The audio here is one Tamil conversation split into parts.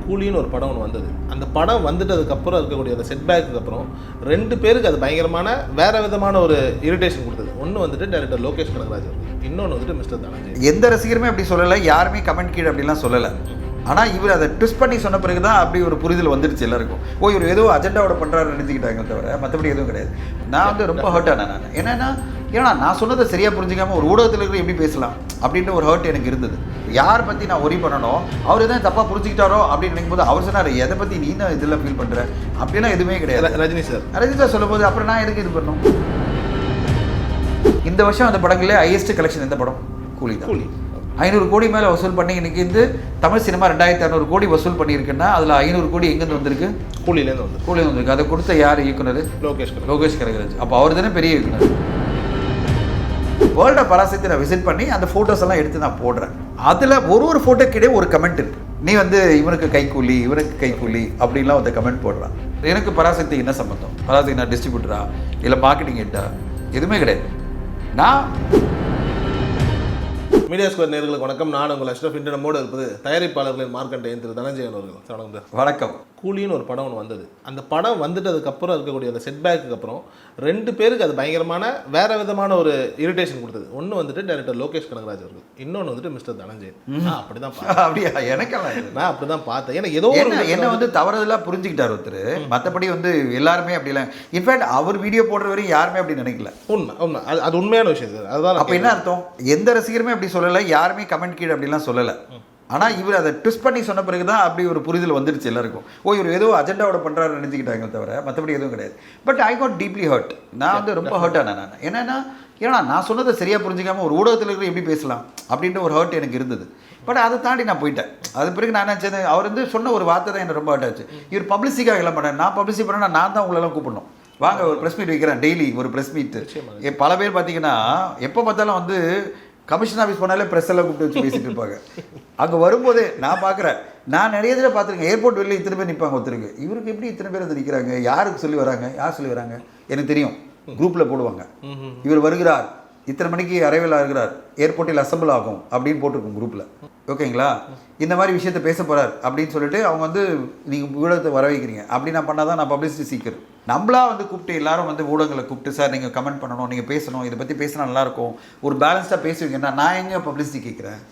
கூலின்னு ஒரு படம் ஒன்று வந்தது. அந்த படம் வந்துட்டதுக்கப்புறம் இருக்கக்கூடிய அந்த செட்பேக்கு அப்புறம் 2 பேருக்கு அது பயங்கரமான வேற விதமான ஒரு இரிட்டேஷன் கொடுத்தது. ஒன்று வந்துட்டு டைரக்டர் லோகேஷ் கனகராஜ் அவர்கள், இன்னொன்று வந்துட்டு மிஸ்டர் தனஞ்சய். எந்த ரசிகருமே அப்படி சொல்லலை, யாருமே கமெண்ட் கீழே அப்படிலாம் சொல்லலை. ஆனால் இவர் அதை ட்விஸ்ட் பண்ணி சொன்ன பிறகு தான் அப்படி ஒரு புரிதல் வந்துடுச்சு எல்லாருக்கும். இவர் ஏதோ அஜெண்டாவோட பண்ணுறாரு நினைச்சிக்கிட்டாங்க தவிர மற்றபடி எதுவும் கிடையாது. நான் வந்து ரொம்ப ஹர்ட் ஆனேன். நான் என்னன்னா, ஏன்னா நான் சொன்னதை சரியாக புரிஞ்சிக்காமல் ஒரு ஊடகத்தில் இருக்கிற எப்படி பேசலாம் அப்படின்ற ஒரு ஹர்ட் எனக்கு இருந்தது. யார் பற்றி நான் ஒரி பண்ணணும், அவர் எதாவது தப்பாக புரிஞ்சுக்கிட்டாரோ அப்படின்னு நினைக்கும்போது அவர் சொன்னார், எதை பற்றி நீ தான் இதில் ஃபீல் பண்ணுற அப்படிலாம் எதுவுமே கிடையாது. ரஜினி சார் சொல்லும்போது அப்புறம் நான் எதுக்கு இது பண்ணணும். இந்த வருஷம் அந்த படங்களே ஹையஸ்ட் கலெக்ஷன் எந்த படம்? கூலி தான். 500 கோடி மேலே வசூல் பண்ணி இன்றைக்கி வந்து தமிழ் சினிமா 2600 கோடி வசூல் பண்ணியிருக்குன்னா அதில் 500 கோடி எங்கேருந்து வந்திருக்கு? கூலியிலேருந்து வந்திருக்கு. அதை கொடுத்த யார் இயக்குனர்? லோகேஷ் கனகராஜ். அப்போ அவர் தானே பெரிய இயக்குனர். வேர்ல்டை பராசக்தி நான் விசிட் பண்ணி அந்த ஃபோட்டோஸ் எல்லாம் எடுத்து நான் போடுறேன். அதில் ஒரு ஃபோட்டோ கிடையாது ஒரு கமெண்ட் இருக்கு. நீ வந்து இவனுக்கு கைக்கூலி அப்படின்லாம் வந்து கமெண்ட் போடுறான். எனக்கு பராசக்திக்கு என்ன சம்பந்தம்? பராசக்தி நான் டிஸ்ட்ரிபியூட்டரா இல்லை மார்க்கெட்டிங் ஹெட்டா? எதுவுமே கிடையாது. நான் மீடியா ஸ்கொயர் நேயர்களுக்கு வணக்கம். நான் உங்கள் அஷ்ரஃப். இன்று நம்மோடு இருப்பது தயாரிப்பாளர்களின் மார்க்கண்டேயன் திரு தனஞ்சயன் அவர்கள். வணக்கம். கூலின்னு ஒரு படம் ஒன்று வந்தது. அந்த படம் வந்துட்டதுக்கப்புறம் இருக்கக்கூடிய அந்த செட்பேக்கு அப்புறம் 2 பேருக்கு அது பயங்கரமான வேற விதமான ஒரு இரிட்டேஷன் கொடுத்தது. ஒன்று வந்துட்டு டைரக்டர் லோகேஷ் கனகராஜ் அவர்கள், இன்னொன்று வந்துட்டு மிஸ்டர் தனஞ்சயன். அப்படிதான் அப்படியா? எனக்கெல்லாம் நான் அப்படிதான் பார்த்தேன். ஏன்னா ஏதோ என்ன வந்து தவறுதெல்லாம் புரிஞ்சுக்கிட்டார் ஒருத்தர். மற்றபடி வந்து எல்லாருமே அப்படி இல்லை. இன்ஃபேக்ட் அவர் வீடியோ போடுற வரையும் யாருமே அப்படி நினைக்கல. உண்மை அது உண்மையான விஷயம் சார். அதுதான். அப்போ என்ன அர்த்தம்? எந்த ரசிகருமே அப்படி சொல்லலை, யாருமே கமெண்ட் கீழே அப்படிலாம் சொல்லலை. ஆனால் இவர் அதை ட்விஸ்ட் பண்ணி சொன்ன பிறகு தான் அப்படி ஒரு புரிதல் வந்துடுச்சு எல்லாருக்கும். இவர் ஏதோ அஜெண்டாவோட பண்ணுறாரு நினைச்சிக்கிட்டாங்க தவிர மற்றபடி எதுவும் கிடையாது. But I got deeply hurt. நான் வந்து ரொம்ப ஹர்ட் ஆனேன். நான் என்னன்னா, ஏன்னா நான் சொன்னதை சரியாக புரிஞ்சிக்காமல் ஒரு ஊடகத்தில் இருக்கிற எப்படி பேசலாம் அப்படின்ற ஒரு ஹர்ட் எனக்கு இருந்தது. பட் அதை தாண்டி நான் போயிட்டேன். அது பிறகு நான் நினச்சது, அவர் வந்து சொன்ன ஒரு வார்த்தை தான் எனக்கு ரொம்ப ஹர்ட் ஆச்சு. இவர் பப்ளிசிக்காக எல்லாம் பண்ணேன். நான் பப்ளிசிட்டி பண்ணேன்னா நான் தான் உங்களெல்லாம் கூப்பிடணும், வாங்க ஒரு ப்ரெஸ் மீட் வைக்கிறேன், டெய்லி ஒரு ப்ரெஸ் மீட். பல பேர் பார்த்தீங்கன்னா எப்போ பார்த்தாலும் வந்து கமிஷன் ஆஃபீஸ் போனாலே ப்ரெஸ் எல்லாம் கூப்பிட்டு வச்சு பேசிட்டு இருப்பாங்க. அங்கே வரும்போதே நான் பார்க்குறேன், நான் நிறைய தடவை பார்த்துருக்கேன். ஏர்போர்ட் வெளியே இத்தனை பேர் நிற்பாங்க ஒருத்தருக்கு. இவருக்கு எப்படி இத்தனை பேர் வந்து நிற்கிறாங்க? யாருக்கு சொல்லி வராங்க? யார் சொல்லி வராங்க? எனக்கு தெரியும். குரூப்பில் போடுவாங்க, இவர் வருகிறார், இத்தனை மணிக்கு அரைவேல் ஆகிறார், ஏர்போர்ட்டில் அசம்பிள் ஆகும் அப்படின்னு போட்டிருக்கும் குரூப்பில். ஓகேங்களா? இந்த மாதிரி விஷயத்த பேச போகிறார் அப்படின்னு சொல்லிட்டு அவங்க வந்து நீங்கள் ஊடகத்தை வர வைக்கிறீங்க. அப்படி நான் பண்ணால் தான் நான் பப்ளிசிட்டி சீக்கர். நம்மளா வந்து கூப்பிட்டு எல்லாரும் வந்து ஊடகங்களை கூப்பிட்டு, சார் நீங்கள் கமெண்ட் பண்ணணும், நீங்கள் பேசணும், இதை பற்றி பேசினா நல்லாயிருக்கும், ஒரு பேலன்ஸ்டாக பேசுவீங்கன்னா நான் எங்கே பப்ளிசிட்டி கேட்குறேன்?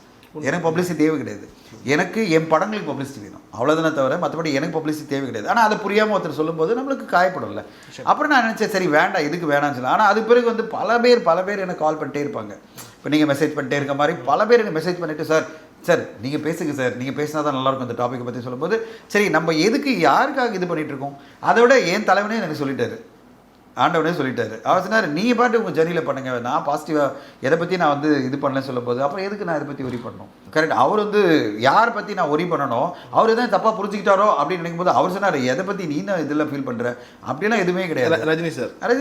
எனக்கு பப்ளிசிட்டி தேவை கிடையாது. எனக்கு என் படங்களுக்கு பப்ளிசிட்டி வேணும், அவ்வளோதானே தவிர மற்றபடி எனக்கு பப்ளிசிட்டி தேவை கிடையாது. ஆனால் அதை புரியாமல் ஒருத்தர் சொல்லும்போது நம்மளுக்கு காயப்படும்ல. அப்புறம் நான் நினச்சேன், சரி வேண்டாம், எதுக்கு வேணாம்னு சொல்லி. ஆனால் அது பிறகு வந்து பல பேர் எனக்கு கால் பண்ணிட்டே இருப்பாங்க. இப்போ நீங்கள் மெசேஜ் பண்ணிட்டே இருக்க மாதிரி பல பேர் எனக்கு மெசேஜ் பண்ணிவிட்டு, சார் நீங்கள் பேசுங்க சார், நீங்கள் பேசினா தான் நல்லாயிருக்கும் அந்த டாப்பிக்கை பற்றி சொல்லும்போது, சரி நம்ம எதுக்கு யாருக்காக இது பண்ணிகிட்ருக்கோம்? அதை விட என் தலைவனே எனக்கு சொல்லிட்டாரு, ஆண்டவனே சொல்லிட்டாரு. அவர் சொன்னார், நீங்கள் பாட்டு உங்கள் ஜர்னியில் பண்ணுங்க, நான் பாசிட்டிவாக எதை பற்றி நான் வந்து இது பண்ணலன்னு சொல்லும்போது அப்புறம் எதுக்கு நான் இதை பற்றி ஒரி பண்ணணும்? கரெக்ட். அவர் வந்து யார் பற்றி நான் ஒரி பண்ணணும், அவர் எதாவது தப்பாக புரிஞ்சுக்கிட்டாரோ அப்படின்னு நினைக்கும்போது அவர் சொன்னார், எதை பற்றி நீ தான் இதில் ஃபீல் பண்ணுற அப்படிலாம் எதுவுமே கிடையாது. ரஜினி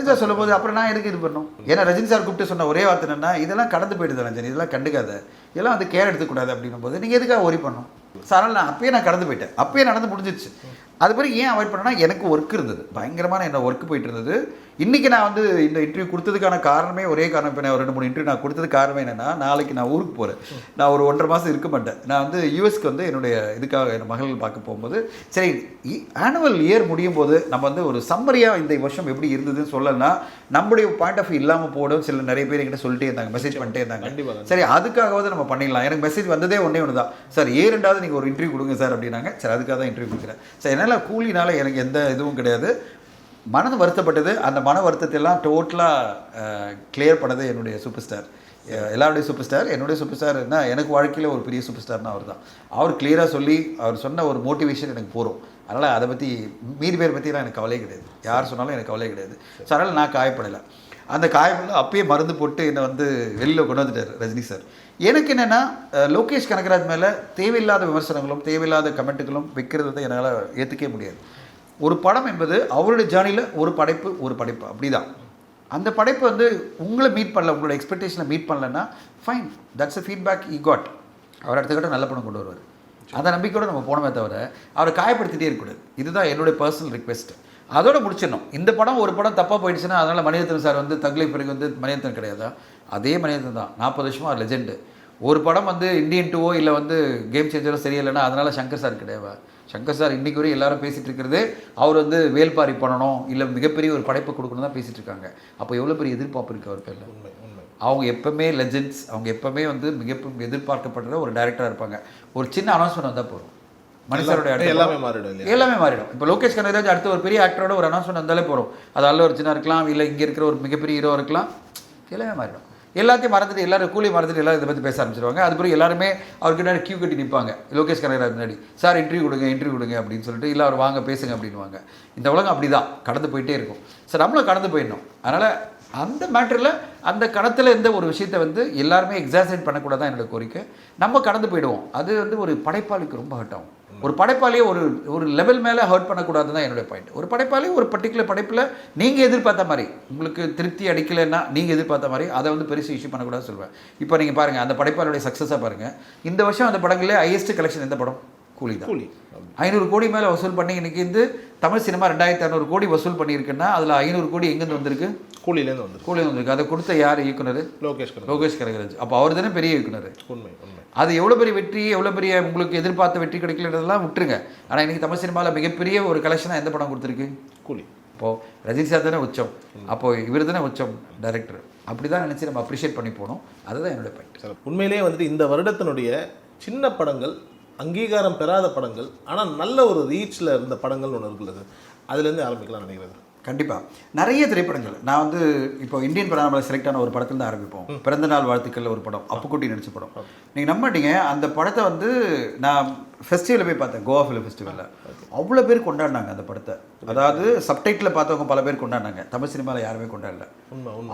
சார் சொல்லும்போது அப்புறம் நான் எதுக்கு இது பண்ணணும்? ஏன்னா ரஜினி சார் கூப்பிட்டு சொன்ன ஒரே வார்த்தை என்னன்னா, இதெல்லாம் கடந்து போயிடுது ரஞ்சனி, இதெல்லாம் கண்டுக்காத, இதெல்லாம் வந்து கேர் எடுத்துக்கூடாது அப்படின்னும் போது நீங்கள் எதுக்காக ஒரி பண்ணணும்? சார் நான் அப்பயே நான் கடந்து போயிட்டேன், அப்பயே நடந்து முடிஞ்சிச்சு. அது பிறகு ஏன் அவாய்ட் பண்ணேன்னா, எனக்கு ஒர்க் இருந்தது, பயங்கரமான என்ன ஒர்க் போயிட்டு இருந்தது. இன்றைக்கி நான் வந்து இந்த இன்டர்வியூ கொடுத்ததுக்கான காரணமே ஒரே காரணம். இப்போ நான் 2-3 இன்டர்வியூ நான் கொடுத்தது காரணமே என்னென்னா, நாளைக்கு நான் ஊருக்கு போகிறேன். நான் ஒரு 1.5 மாதம் இருக்க மாட்டேன். நான் வந்து யூஎஸ்க்கு வந்து என்னுடைய இதுக்காக என் மகள் பார்க்க போகும்போது, சரி ஆனுவல் இயர் முடியும் போது நம்ம வந்து ஒரு சம்மரியாக இந்த வருஷம் எப்படி இருந்ததுன்னு சொல்லலைன்னா நம்முடைய பாயிண்ட் ஆஃப் வியூ இல்லாமல் போடும். சில நிறைய பேர் என்கிட்ட சொல்லிட்டே இருந்தாங்க, மெசேஜ் பண்ணிட்டே இருந்தாங்க. சரி அதுக்காகவாவது நம்ம பண்ணிடலாம். எனக்கு மெசேஜ் வந்ததே ஒன்று தான், சார் 2வது நீங்கள் ஒரு இன்டர்வியூ கொடுங்க சார் அப்படின்னாங்க. சரி அதுக்காக தான் இன்டர்வியூ கொடுக்குறேன். சரி என்னால் கூலினால எனக்கு எந்த இதுவும் கிடையாது. மனது வருத்தப்பட்டது. அந்த மன வருத்தத்தையெல்லாம் டோட்டலாக கிளியர் பண்ணது என்னுடைய சூப்பர் ஸ்டார், எல்லாருடைய சூப்பர் ஸ்டார். என்னுடைய சூப்பர் ஸ்டார்னா எனக்கு வாழ்க்கையில் ஒரு பெரிய சூப்பர் ஸ்டார்னா அவர் தான். அவர் கிளியராக சொல்லி அவர் சொன்ன ஒரு மோட்டிவேஷன் எனக்கு போகிறோம். அதனால் அதை பற்றி மீதி பேர் பற்றிலாம் எனக்கு கவலையே கிடையாது, யார் சொன்னாலும் எனக்கு கவலையே கிடையாது. ஸோ அதனால் நான் காயப்படலை. அந்த காயப்படல அப்பயே மருந்து போட்டு என்னை வந்து வெளியில் கொண்டு வந்துட்டார் ரஜினி சார். எனக்கு என்னென்னா, லோகேஷ் கனகராஜ் மேலே தேவையில்லாத விமர்சனங்களும் தேவையில்லாத கமெண்ட்டுகளும் வைக்கிறது என்னால் ஏற்றுக்கவே முடியாது. ஒரு படம் என்பது அவருடைய ஜேர்னியில் ஒரு படைப்பு அப்படி தான். அந்த படைப்பு வந்து உங்களை மீட் பண்ணல, உங்களோட எக்ஸ்பெக்டேஷனை மீட் பண்ணலன்னா fine, that's a feedback I got. அவர் அடுத்த நல்ல படம் கொண்டு வருவார். அந்த நம்பிக்கையோடு நம்ம போனமே தவிர அவரை காயப்படுத்திகிட்டே இருக்கக்கூடாது. இதுதான் என்னுடைய பர்சனல் ரிக்வெஸ்ட். அதோட முடிச்சிடணும். இந்த படம் ஒரு படம் தப்பாக போயிடுச்சுன்னா அதனால் மணிரத்னம் சார் வந்து தக்லை பிறகு வந்து மணிரத்னம் கிடையாதா? அதே மணிரத்னம் தான், 40 வருஷமாக லெஜெண்டு. ஒரு படம் வந்து இந்தியன் 2 இல்லை வந்து கேம் சேஞ்சரோ சரியில்லைன்னா அதனால் சங்கர் சார் கிடையாதா? சங்கர் சார் இன்னைக்கு வரையும் எல்லாரும் பேசிட்டு இருக்கிறது அவர் வந்து வேல்பாரி பண்ணணும் இல்லை மிகப்பெரிய ஒரு படைப்பு கொடுக்கணும் தான் பேசிட்டு இருக்காங்க. அப்போ எவ்வளோ பெரிய எதிர்பார்ப்பு இருக்குது அவர் பேரில். உண்மை உண்மை. அவங்க எப்பவுமே லெஜெண்ட்ஸ், அவங்க எப்பவுமே வந்து மிக எதிர்பார்க்கப்படுற ஒரு டைரக்டராக இருப்பாங்க. ஒரு சின்ன அனௌன்ஸ்மெண்ட் வந்தால் போதும், மனுஷரோட எல்லாமே மாறிடும் இல்லையா? எல்லாமே மாறிடும். இப்போ லோகேஷ் கனகராஜ் அடுத்த ஒரு பெரிய ஆக்டரோட ஒரு அனௌன்ஸ்மெண்ட் வந்தாலே போகிறோம். அதால ஒரு சின்ன இருக்கலாம், இல்லை இங்கே இருக்கிற ஒரு மிகப்பெரிய ஹீரோ இருக்கலாம், எல்லாமே மாறிடும். எல்லாத்தையும் மறந்துட்டு எல்லாரும் கூலி மறந்துட்டு எல்லாரும் இதை பற்றி பேச ஆரம்பிச்சிருவாங்க. அது பிறகு எல்லாருமே அவர்கிட்ட கியூ கட்டி நிற்பாங்க லோகேஷ் கனகராஜ் முன்னாடி. சார் இன்டர்வியூ கொடுங்க அப்படின்னு சொல்லிட்டு, இல்லை அவர் வாங்க பேசுங்க அப்படின்வாங்க. இந்த உலகம் அப்படி தான் கடந்து போயிட்டே இருக்கும். சார் நம்மளும் கடந்து போயிடணும். அதனால் அந்த மேட்டரில் அந்த கணத்தில் இருந்த ஒரு விஷயத்தை வந்து எல்லாருமே எக்ஸாசரேட் பண்ணக்கூடாதான் என்னோட கோரிக்கை. நம்ம கடந்து போயிடுவோம். அது வந்து ஒரு படைப்பாளிக்கு ரொம்ப ஹர்ட் ஆகும். ஒரு படைப்பாளியை ஒரு லெவல் மேலே ஹர்ட் பண்ணக்கூடாது தான் என்னுடைய பாயிண்ட். ஒரு படைப்பாளி ஒரு பர்டிகுலர் படைப்பில் நீங்கள் எதிர்பார்த்த மாதிரி உங்களுக்கு திருப்தி அடிக்கலைன்னா நீங்கள் எதிர்பார்த்த மாதிரி அதை வந்து பெருசு இஷ்யூ பண்ணக்கூடாது சொல்லுவேன். இப்போ நீங்கள் பாருங்கள், அந்த படைப்பாளியோடைய சக்ஸஸாக பாருங்கள். இந்த வருஷம் அந்த படங்களே ஹையஸ்ட் கலெக்ஷன் எந்த படம்? கூலி தான். 500 கோடி மேலே வசூல் பண்ணி இன்றைக்கி வந்து தமிழ் சினிமா 2600 கோடி வசூல் பண்ணியிருக்குன்னா அதில் 500 கோடி எங்கேருந்து வந்திருக்கு? கூலியிலேருந்து வந்திருக்கு. அதை கொடுத்த யார் இயக்குனர்? லோகேஷ் கனகராஜ். அப்போ அவர் தானே பெரிய இயக்குனர். உண்மை உண்மை. அது எவ்வளோ பெரிய வெற்றி, எவ்வளோ பெரிய உங்களுக்கு எதிர்பார்த்த வெற்றி கிடைக்கலன்றதெல்லாம் விட்டுருங்க. ஆனால் இன்றைக்கி தமிழ் சினிமாவில் மிகப்பெரிய ஒரு கலெக்ஷனாக எந்த படம் கொடுத்துருக்கு? கூலி. இப்போது ரஜினி சார் தானே உச்சம், அப்போது இவர் தானே உச்சம் டைரக்டர். அப்படி தான் நினச்சி நம்ம அப்ரிஷியேட் பண்ணி போகணும். அதுதான் என்னோட பாயிண்ட். சார் உண்மையிலேயே வந்துட்டு இந்த வருடத்தினுடைய சின்ன படங்கள், அங்கீகாரம் பெறாத படங்கள், ஆனால் நல்ல ஒரு ரீச்சில் இருந்த படங்கள் ஒன்று இருக்குல்ல, அதுலேருந்து ஆரம்பிக்கலாம் நினைக்கிறது. கண்டிப்பாக நிறைய திரைப்படங்கள். நான் வந்து இப்போ இந்தியன் படம் செலக்ட் ஆன ஒரு படத்தில் தான் ஆரம்பிப்போம். பிறந்த நாள் வாழ்த்துக்கள் ஒரு படம், அப்புக்குட்டி நடிச்ச படம். நீங்கள் நம்ப மாட்டீங்க, அந்த படத்தை வந்து நான் ஃபெஸ்டிவலில் போய் பார்த்தேன், கோவா ஃபிலிம் ஃபெஸ்டிவலில். அவ்வளோ பேர் கொண்டாடினாங்க அந்த படத்தை. அதாவது சப்டைட்டில் பார்த்தவங்க பல பேர் கொண்டாடினாங்க. தமிழ் சினிமாவில் யாருமே கொண்டாடல.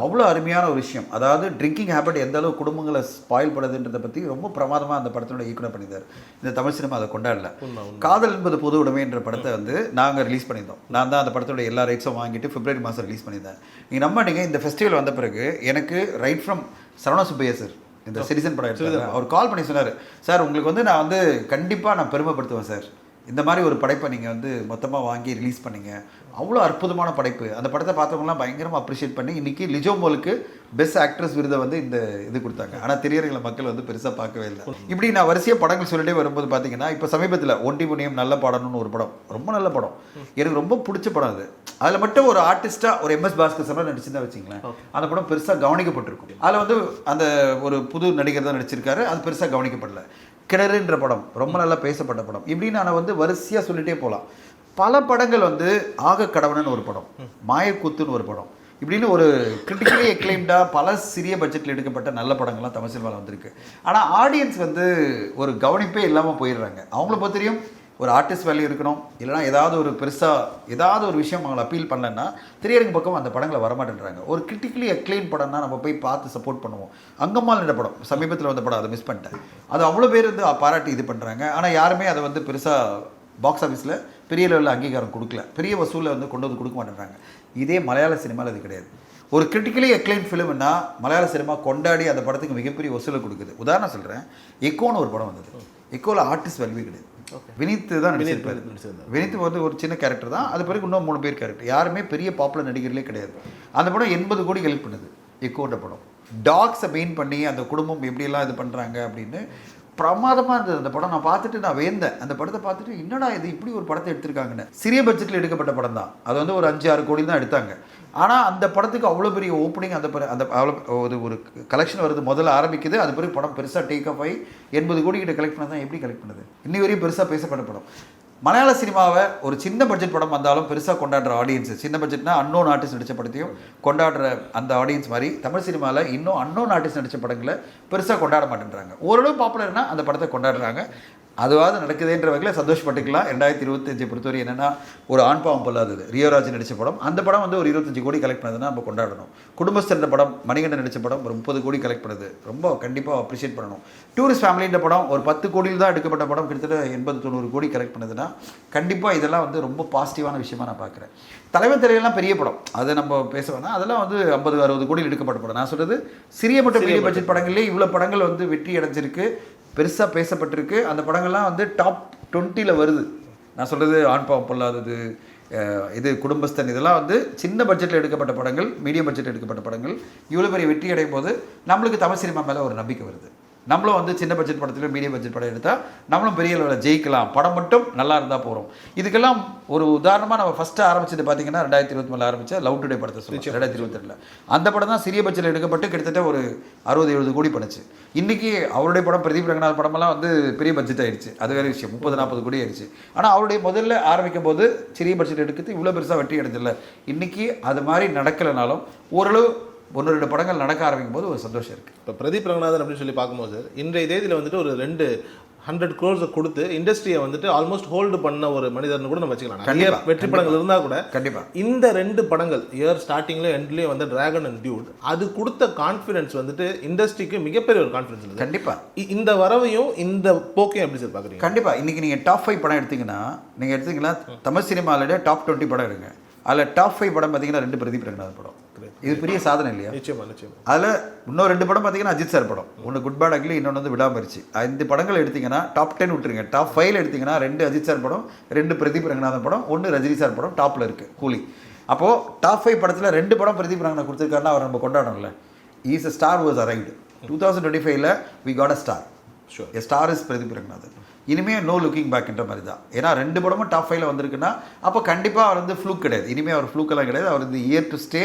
அவ்வளோ அருமையான ஒரு விஷயம். அதாவது ட்ரிங்கிங் ஹேபிட் எந்த அளவு குடும்பங்களை ஸ்பாயில் படுதுன்றதை பற்றி ரொம்ப பிரமாதமாக அந்த படத்தோட இயக்குனர் பண்ணியிருந்தார். இந்த தமிழ் சினிமா அதை கொண்டாடல. காதல் என்பது பொது உடைமை என்ற படத்தை வந்து நாங்கள் ரிலீஸ் பண்ணியிருந்தோம். நான் தான் அந்த படத்தோட எல்லா ரைட்ஸும் வாங்கிட்டு பிப்ரவரி மாதம் ரிலீஸ் பண்ணியிருந்தேன். நீங்கள் நம்ப மாட்டீங்க, இந்த ஃபெஸ்டிவல் வந்த பிறகு எனக்கு right from Saravana Subbaiah sir, இந்த சிட்டிசன் படம் எடுத்தார், அவர் கால் பண்ணி சொன்னார், சார் உங்களுக்கு வந்து நான் வந்து கண்டிப்பாக நான் பெருமைப்படுத்துவேன் சார், இந்த மாதிரி ஒரு படைப்பை நீங்கள் வந்து மொத்தமாக வாங்கி ரிலீஸ் பண்ணீங்க, அவ்வளோ அற்புதமான படைப்பு. அந்த படத்தை பார்த்தவங்களாம் பயங்கரமாக அப்ரிஷியேட் பண்ணி இன்றைக்கி லிஜோ மோலுக்கு பெஸ்ட் ஆக்ட்ரஸ் விருதை வந்து இந்த இது கொடுத்தாங்க. ஆனால் திரையரங்கில் மக்கள் வந்து பெருசாக பார்க்கவே இல்லை. இப்படி நான் வரிசையாக படங்கள் சொல்லிட்டே வரும்போது பார்த்தீங்கன்னா, இப்போ சமீபத்தில் ஒண்டி புண்ணியம் நல்ல பாடணும்னு ஒரு படம், ரொம்ப நல்ல படம், எனக்கு ரொம்ப பிடிச்ச படம் அது. அதில் மட்டும் ஒரு ஆர்டிஸ்ட்டாக ஒரு MS பாஸ்கர் சார் நடிச்சுதான் வச்சிங்களேன், அந்த படம் பெருசாக கவனிக்கப்பட்டிருக்கும். அதில் வந்து அந்த ஒரு புது நடிகர் தான் நடிச்சிருக்காரு, அது பெருசாக கவனிக்கப்படல. கிணறுன்ற படம் ரொம்ப நல்லா பேசப்பட்ட படம். இப்படி நான் வந்து வரிசையாக சொல்லிகிட்டே போகலாம். பல படங்கள் வந்து ஆக கடவுணன் ஒரு படம், மாயக்கூத்துன்னு ஒரு படம், இப்படின்னு ஒரு கிரிட்டிக்கலி எக்ளைம்டாக பல சிறிய பட்ஜெட்டில் எடுக்கப்பட்ட நல்ல படங்கள்லாம் தமிழ் சினிமாவில் வந்திருக்கு. ஆனால் ஆடியன்ஸ் வந்து ஒரு கவனிப்பே இல்லாமல் போயிடுறாங்க. அவங்கள பொறுத்த தெரியும் ஒரு ஆர்டிஸ்ட் வேல்யூ இருக்கணும், இல்லைனா ஏதாவது ஒரு பெருசாக ஏதாவது ஒரு விஷயம் அவங்களை அப்பீல் பண்ணலன்னா திரையரங்கு பக்கம் அந்த படங்களை வரமாட்டேன்றாங்க. ஒரு கிரிட்டிக்கலி அக்ளைம் படம்னா நம்ம போய் பார்த்து சப்போர்ட் பண்ணுவோம். அங்கம்மாள் என்ற படம் சமீபத்தில் வந்த படம், அதை மிஸ் பண்ணிட்டேன். அது அவ்வளோ பேர் வந்து பாராட்டி இது பண்ணுறாங்க. ஆனால் யாருமே அதை வந்து பெருசாக பாக்ஸ் ஆஃபீஸில் பெரிய லெவலில் அங்கீகாரம் கொடுக்கல, பெரிய வசூலில் வந்து கொண்டு வந்து கொடுக்க மாட்டேன்றாங்க. இதே மலையாள சினிமாவில் அது கிடையாது. ஒரு கிரிட்டிக்கலி அக்ளைம் ஃபிலிம்னா மலையாள சினிமா கொண்டாடி அந்த படத்துக்கு மிகப்பெரிய வசூலை கொடுக்குது. உதாரணம் சொல்கிறேன், எக்கோன்னு ஒரு படம் வந்தது. எக்கோவில் ஆர்டிஸ்ட் வேல்யூ கிடையாது. வினித் தான் நடிச்சிருப்பாரு. வினித் வந்து ஒரு சின்ன கேரக்டர் தான். அது பிறகு இன்னும் 3 பேர் கேரக்டர், யாருமே பெரிய பாப்புலர் நடிகர்களே கிடையாது. அந்த படம் 80 கோடி ஹெல்ப் பண்ணுது. எக்கோன்ற படம் டாக்ஸை மெயின் பண்ணி அந்த குடும்பம் எப்படியெல்லாம் இது பண்ணுறாங்க அப்படின்னு பிரமாதமாக இருந்தது அந்த படம். நான் பார்த்துட்டு நான் வேந்தேன். அந்த படத்தை பார்த்துட்டு என்னடா இது இப்படி ஒரு படத்தை எடுத்திருக்காங்கன்னு. சிறிய பட்ஜெட்டில் எடுக்கப்பட்ட படம் தான். அது வந்து ஒரு 5-6 கோடி தான் எடுத்தாங்க. ஆனால் அந்த படத்துக்கு அவ்வளோ பெரிய ஓப்பனிங், அந்த அவ்வளோ ஒரு கலெக்ஷன் வருது, முதல்ல ஆரம்பிக்குது. அது பிறகு படம் பெருசாக டேக் ஆஃப் ஆகி 80 கோடி கிட்ட கலெக்ட் பண்ண தான் எப்படி கலெக்ட் பண்ணுது? இன்னி வரையும் பெருசாக பேசப்பட்ட படம். மலையாள சினிமாவை ஒரு சின்ன பட்ஜெட் படம் வந்தாலும் பெருசாக கொண்டாடுற ஆடியன்ஸ், சின்ன பட்ஜெட்னா அன்னோன் ஆர்டிஸ்ட் நடித்த படத்தையும் கொண்டாடுற அந்த ஆடியன்ஸ் மாதிரி தமிழ் சினிமாவில் இன்னும் அன்னோன் ஆர்டிஸ்ட் நடித்த படங்களை பெருசாக கொண்டாட மாட்டேன்றாங்க. ஓரளவு பாப்புலர்னா அந்த படத்தை கொண்டாடுறாங்க. அதுவாது நடக்குதுன்ற வகையில் சந்தோஷப்பட்டுக்கலாம். 2025 பொறுத்தவரை என்னென்னா, ஒரு ஆண் பாவம் பொல்லாதது ரியோராஜ் நடித்த படம், அந்த படம் வந்து ஒரு 25 கோடி கலெக்ட் பண்ணதுன்னா நம்ம கொண்டாடணும். குடும்பஸ்தர் படம் மணிகண்டன் நடித்த படம் ஒரு 30 கோடி கலெக்ட் பண்ணுது, ரொம்ப கண்டிப்பாக அப்ரிஷியேட் பண்ணணும். டூரிஸ்ட் ஃபேமிலின்ற படம் ஒரு 10 கோடியில் தான் எடுக்கப்பட்ட படம், கிட்டத்தட்ட 80-90 கோடி கலெக்ட் பண்ணுதுன்னா கண்டிப்பாக இதெல்லாம் வந்து ரொம்ப பாசிட்டிவான விஷயமா நான் பார்க்குறேன். தலைவன் தலைவெல்லாம் பெரிய படம், அதை நம்ம பேச வேணாம், அதெல்லாம் வந்து 50-60 கோடியில் எடுக்கப்பட்ட படம். நான் சொல்கிறது சிறிய மற்றும் பெரிய பட்ஜெட் படங்கள்லேயே இவ்வளோ படங்கள் வந்து வெற்றி அடைஞ்சிருக்கு, பெருசாக பேசப்பட்டிருக்கு. அந்த படங்கள்லாம் வந்து டாப் 20ல் வருது. நான் சொல்கிறது ஆண் பாவம் பொல்லாதது, இது குடும்பஸ்தன், இதெல்லாம் வந்து சின்ன பட்ஜெட்டில் எடுக்கப்பட்ட படங்கள், மீடியம் பட்ஜெட்டில் எடுக்கப்பட்ட படங்கள் இவ்வளோ பெரிய வெற்றி அடையும் போது நம்மளுக்கு தமிழ் சினிமா மேலே ஒரு நம்பிக்கை வருது. நம்மளும் வந்து சின்ன பட்ஜெட் படத்துல மீடியம் பட்ஜெட் படம் எடுத்தால் நம்மளும் பெரிய லெவலில் ஜெயிக்கலாம், படம் மட்டும் நல்லா இருந்தால் போகிறோம். இதுக்கெல்லாம் ஒரு உதாரணமாக நம்ம ஃபஸ்ட்டு ஆரம்பிச்சது பார்த்தீங்கன்னா 2023 ஆரம்பித்த லவ் டுடே படத்தை சொல்லுச்சு 2022. அந்த படம் தான் சிறிய பட்ஜெட்டில் எடுக்கப்பட்டு கிட்டத்தட்ட ஒரு 60-70 கோடி பண்ணுச்சு. இன்றைக்கி அவருடைய படம் பிரதீப் ரங்கநாத் படமெல்லாம் வந்து பெரிய பட்ஜெட் ஆயிடுச்சு, அது வேறு விஷயம், 30-40 கோடி ஆயிடுச்சு. ஆனால் அவருடைய முதல்ல ஆரம்பிக்கும் போது சிறிய பட்ஜெட் எடுக்கிறது இவ்வளோ பெருசாக வெற்றி அடைஞ்சில்ல. இன்றைக்கி அது மாதிரி நடக்கலைனாலும் ஓரளவு 1-2 படங்கள் நடக்க ஆரம்பிக்கும் போது ஒரு சந்தோஷம் இருக்குது. இப்போ பிரதீப் ரங்கநாதன் அப்படின்னு சொல்லி பார்க்கும்போது இன்றைய தேதியில் வந்துட்டு ஒரு 200 crores கொடுத்து இண்டஸ்ட்ரியை வந்துட்டு ஆல்மோஸ்ட் ஹோல்டு பண்ண ஒரு மனிதர்னு கூட நம்ம வச்சுக்கலாம். நிறைய வெற்றி படங்கள் இருந்தால் கூட கண்டிப்பாக இந்த 2 படங்கள் இயர் ஸ்டார்டிங்லேயும் எண்ட்லேயும் வந்து டிராகன் அண்ட் டியூட் அது கொடுத்த கான்ஃபிடன்ஸ் வந்துட்டு இண்டஸ்ட்ரிக்கு மிகப்பெரிய ஒரு கான்ஃபிடன்ஸ் இருக்குது. கண்டிப்பாக இந்த வரவையும் இந்த போக்கையும் எப்படி சார் பார்க்குறீங்க? கண்டிப்பாக இன்றைக்கி நீங்கள் டாப் 5 படம் எடுத்தீங்கன்னா தமிழ் சினிமாவிலேயே டாப் 20 படம் எடுங்க, அதில் டாப் 5 படம் பார்த்தீங்கன்னா 2 பிரதீப் ரங்கநாத் படம். இது பெரிய சாதனை இல்லையா? நிச்சயமா நிச்சயமா. அதில் இன்னும் 2 படம் பார்த்தீங்கன்னா அஜித் சார் படம், ஒன்று குட் பேட் அக்லி, இன்னொன்று வந்து விடாமரிச்சு. 5 படங்கள் எடுத்தீங்கன்னா டாப் 10 விட்டுருங்க, டாப் 5 எடுத்தீங்கன்னா 2 அஜித் சார் படம், 2 பிரதீப் ரங்கநாதன் படம், 1 ரஜினி சார் படம் டாப்பில் இருக்குது கூலி. அப்போது டாப் 5 படத்தில் 2 படம் பிரதீப் ரங்கநாதன் கொடுத்துருக்காருன்னா அவர் நம்ம கொண்டாடணும்ல. Is a star was arrived 2025 we got a star. Sure. A star is Pradeep Ranganathan. இனிமேல் நோ லுக்கிங் பேக்ன்ற மாதிரி தான். ஏன்னா 2 படமும் டாப் 5 வந்திருக்குன்னா அப்போ கண்டிப்பாக அவர் வந்து ஃப்ளூக் கிடையாது, இனிமேல் அவர் ஃப்ளூக்கெல்லாம் கிடையாது. அவர் வந்து year to stay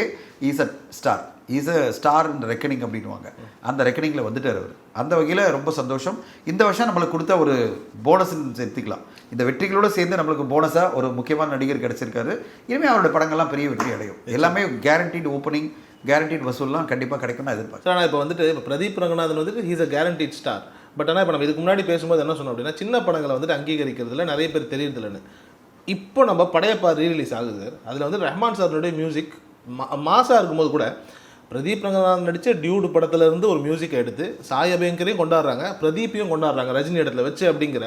is a star, is a star in reckoning அப்படின்வாங்க. அந்த ரெக்கனிங்கில் வந்துட்டார் அவர். அந்த வகையில் ரொம்ப சந்தோஷம். இந்த வருஷம் நம்மளுக்கு கொடுத்த ஒரு போனஸ்ன்னு சேர்த்துக்கலாம். இந்த வெற்றிகளோடு சேர்ந்து நம்மளுக்கு போனஸாக ஒரு முக்கியமான நடிகர் கிடச்சிருக்காரு. இனிமேல் அவருடைய படங்கள்லாம் பெரிய வெற்றி அடையும். எல்லாமே கேரண்டீட் ஓப்பனிங், கேரண்டீட் வசூல்லாம் கண்டிப்பாக கிடைக்கும்னு எதிர்பார்க்குறேன். ஆனால் இப்போ வந்துட்டு இப்போ பிரதீப் ரங்கநாதன் வந்துட்டு he's a guaranteed star. But ஆனால் இப்போ நம்ம இதுக்கு முன்னாடி பேசும்போது என்ன சொன்னோம் அப்படின்னா சின்ன படங்களை வந்துட்டு அங்கீகரிக்கிறதுல நிறைய பேர் தெரியறதில்லைன்னு. இப்போ நம்ம படையப்பா ரீரிலீஸ் ஆகுது சார். அதில் வந்து ரஹ்மான் சாருடைய மியூசிக் மாசாக இருக்கும்போது கூட பிரதீப் ரங்கநாதன் நடித்த டியூடு படத்துலேருந்து ஒரு மியூசிக்கை எடுத்து சாய் அபியங்கரையும் கொண்டாடுறாங்க, பிரதீப்பையும் கொண்டாடுறாங்க ரஜினி இடத்துல வச்சு அப்படிங்கிற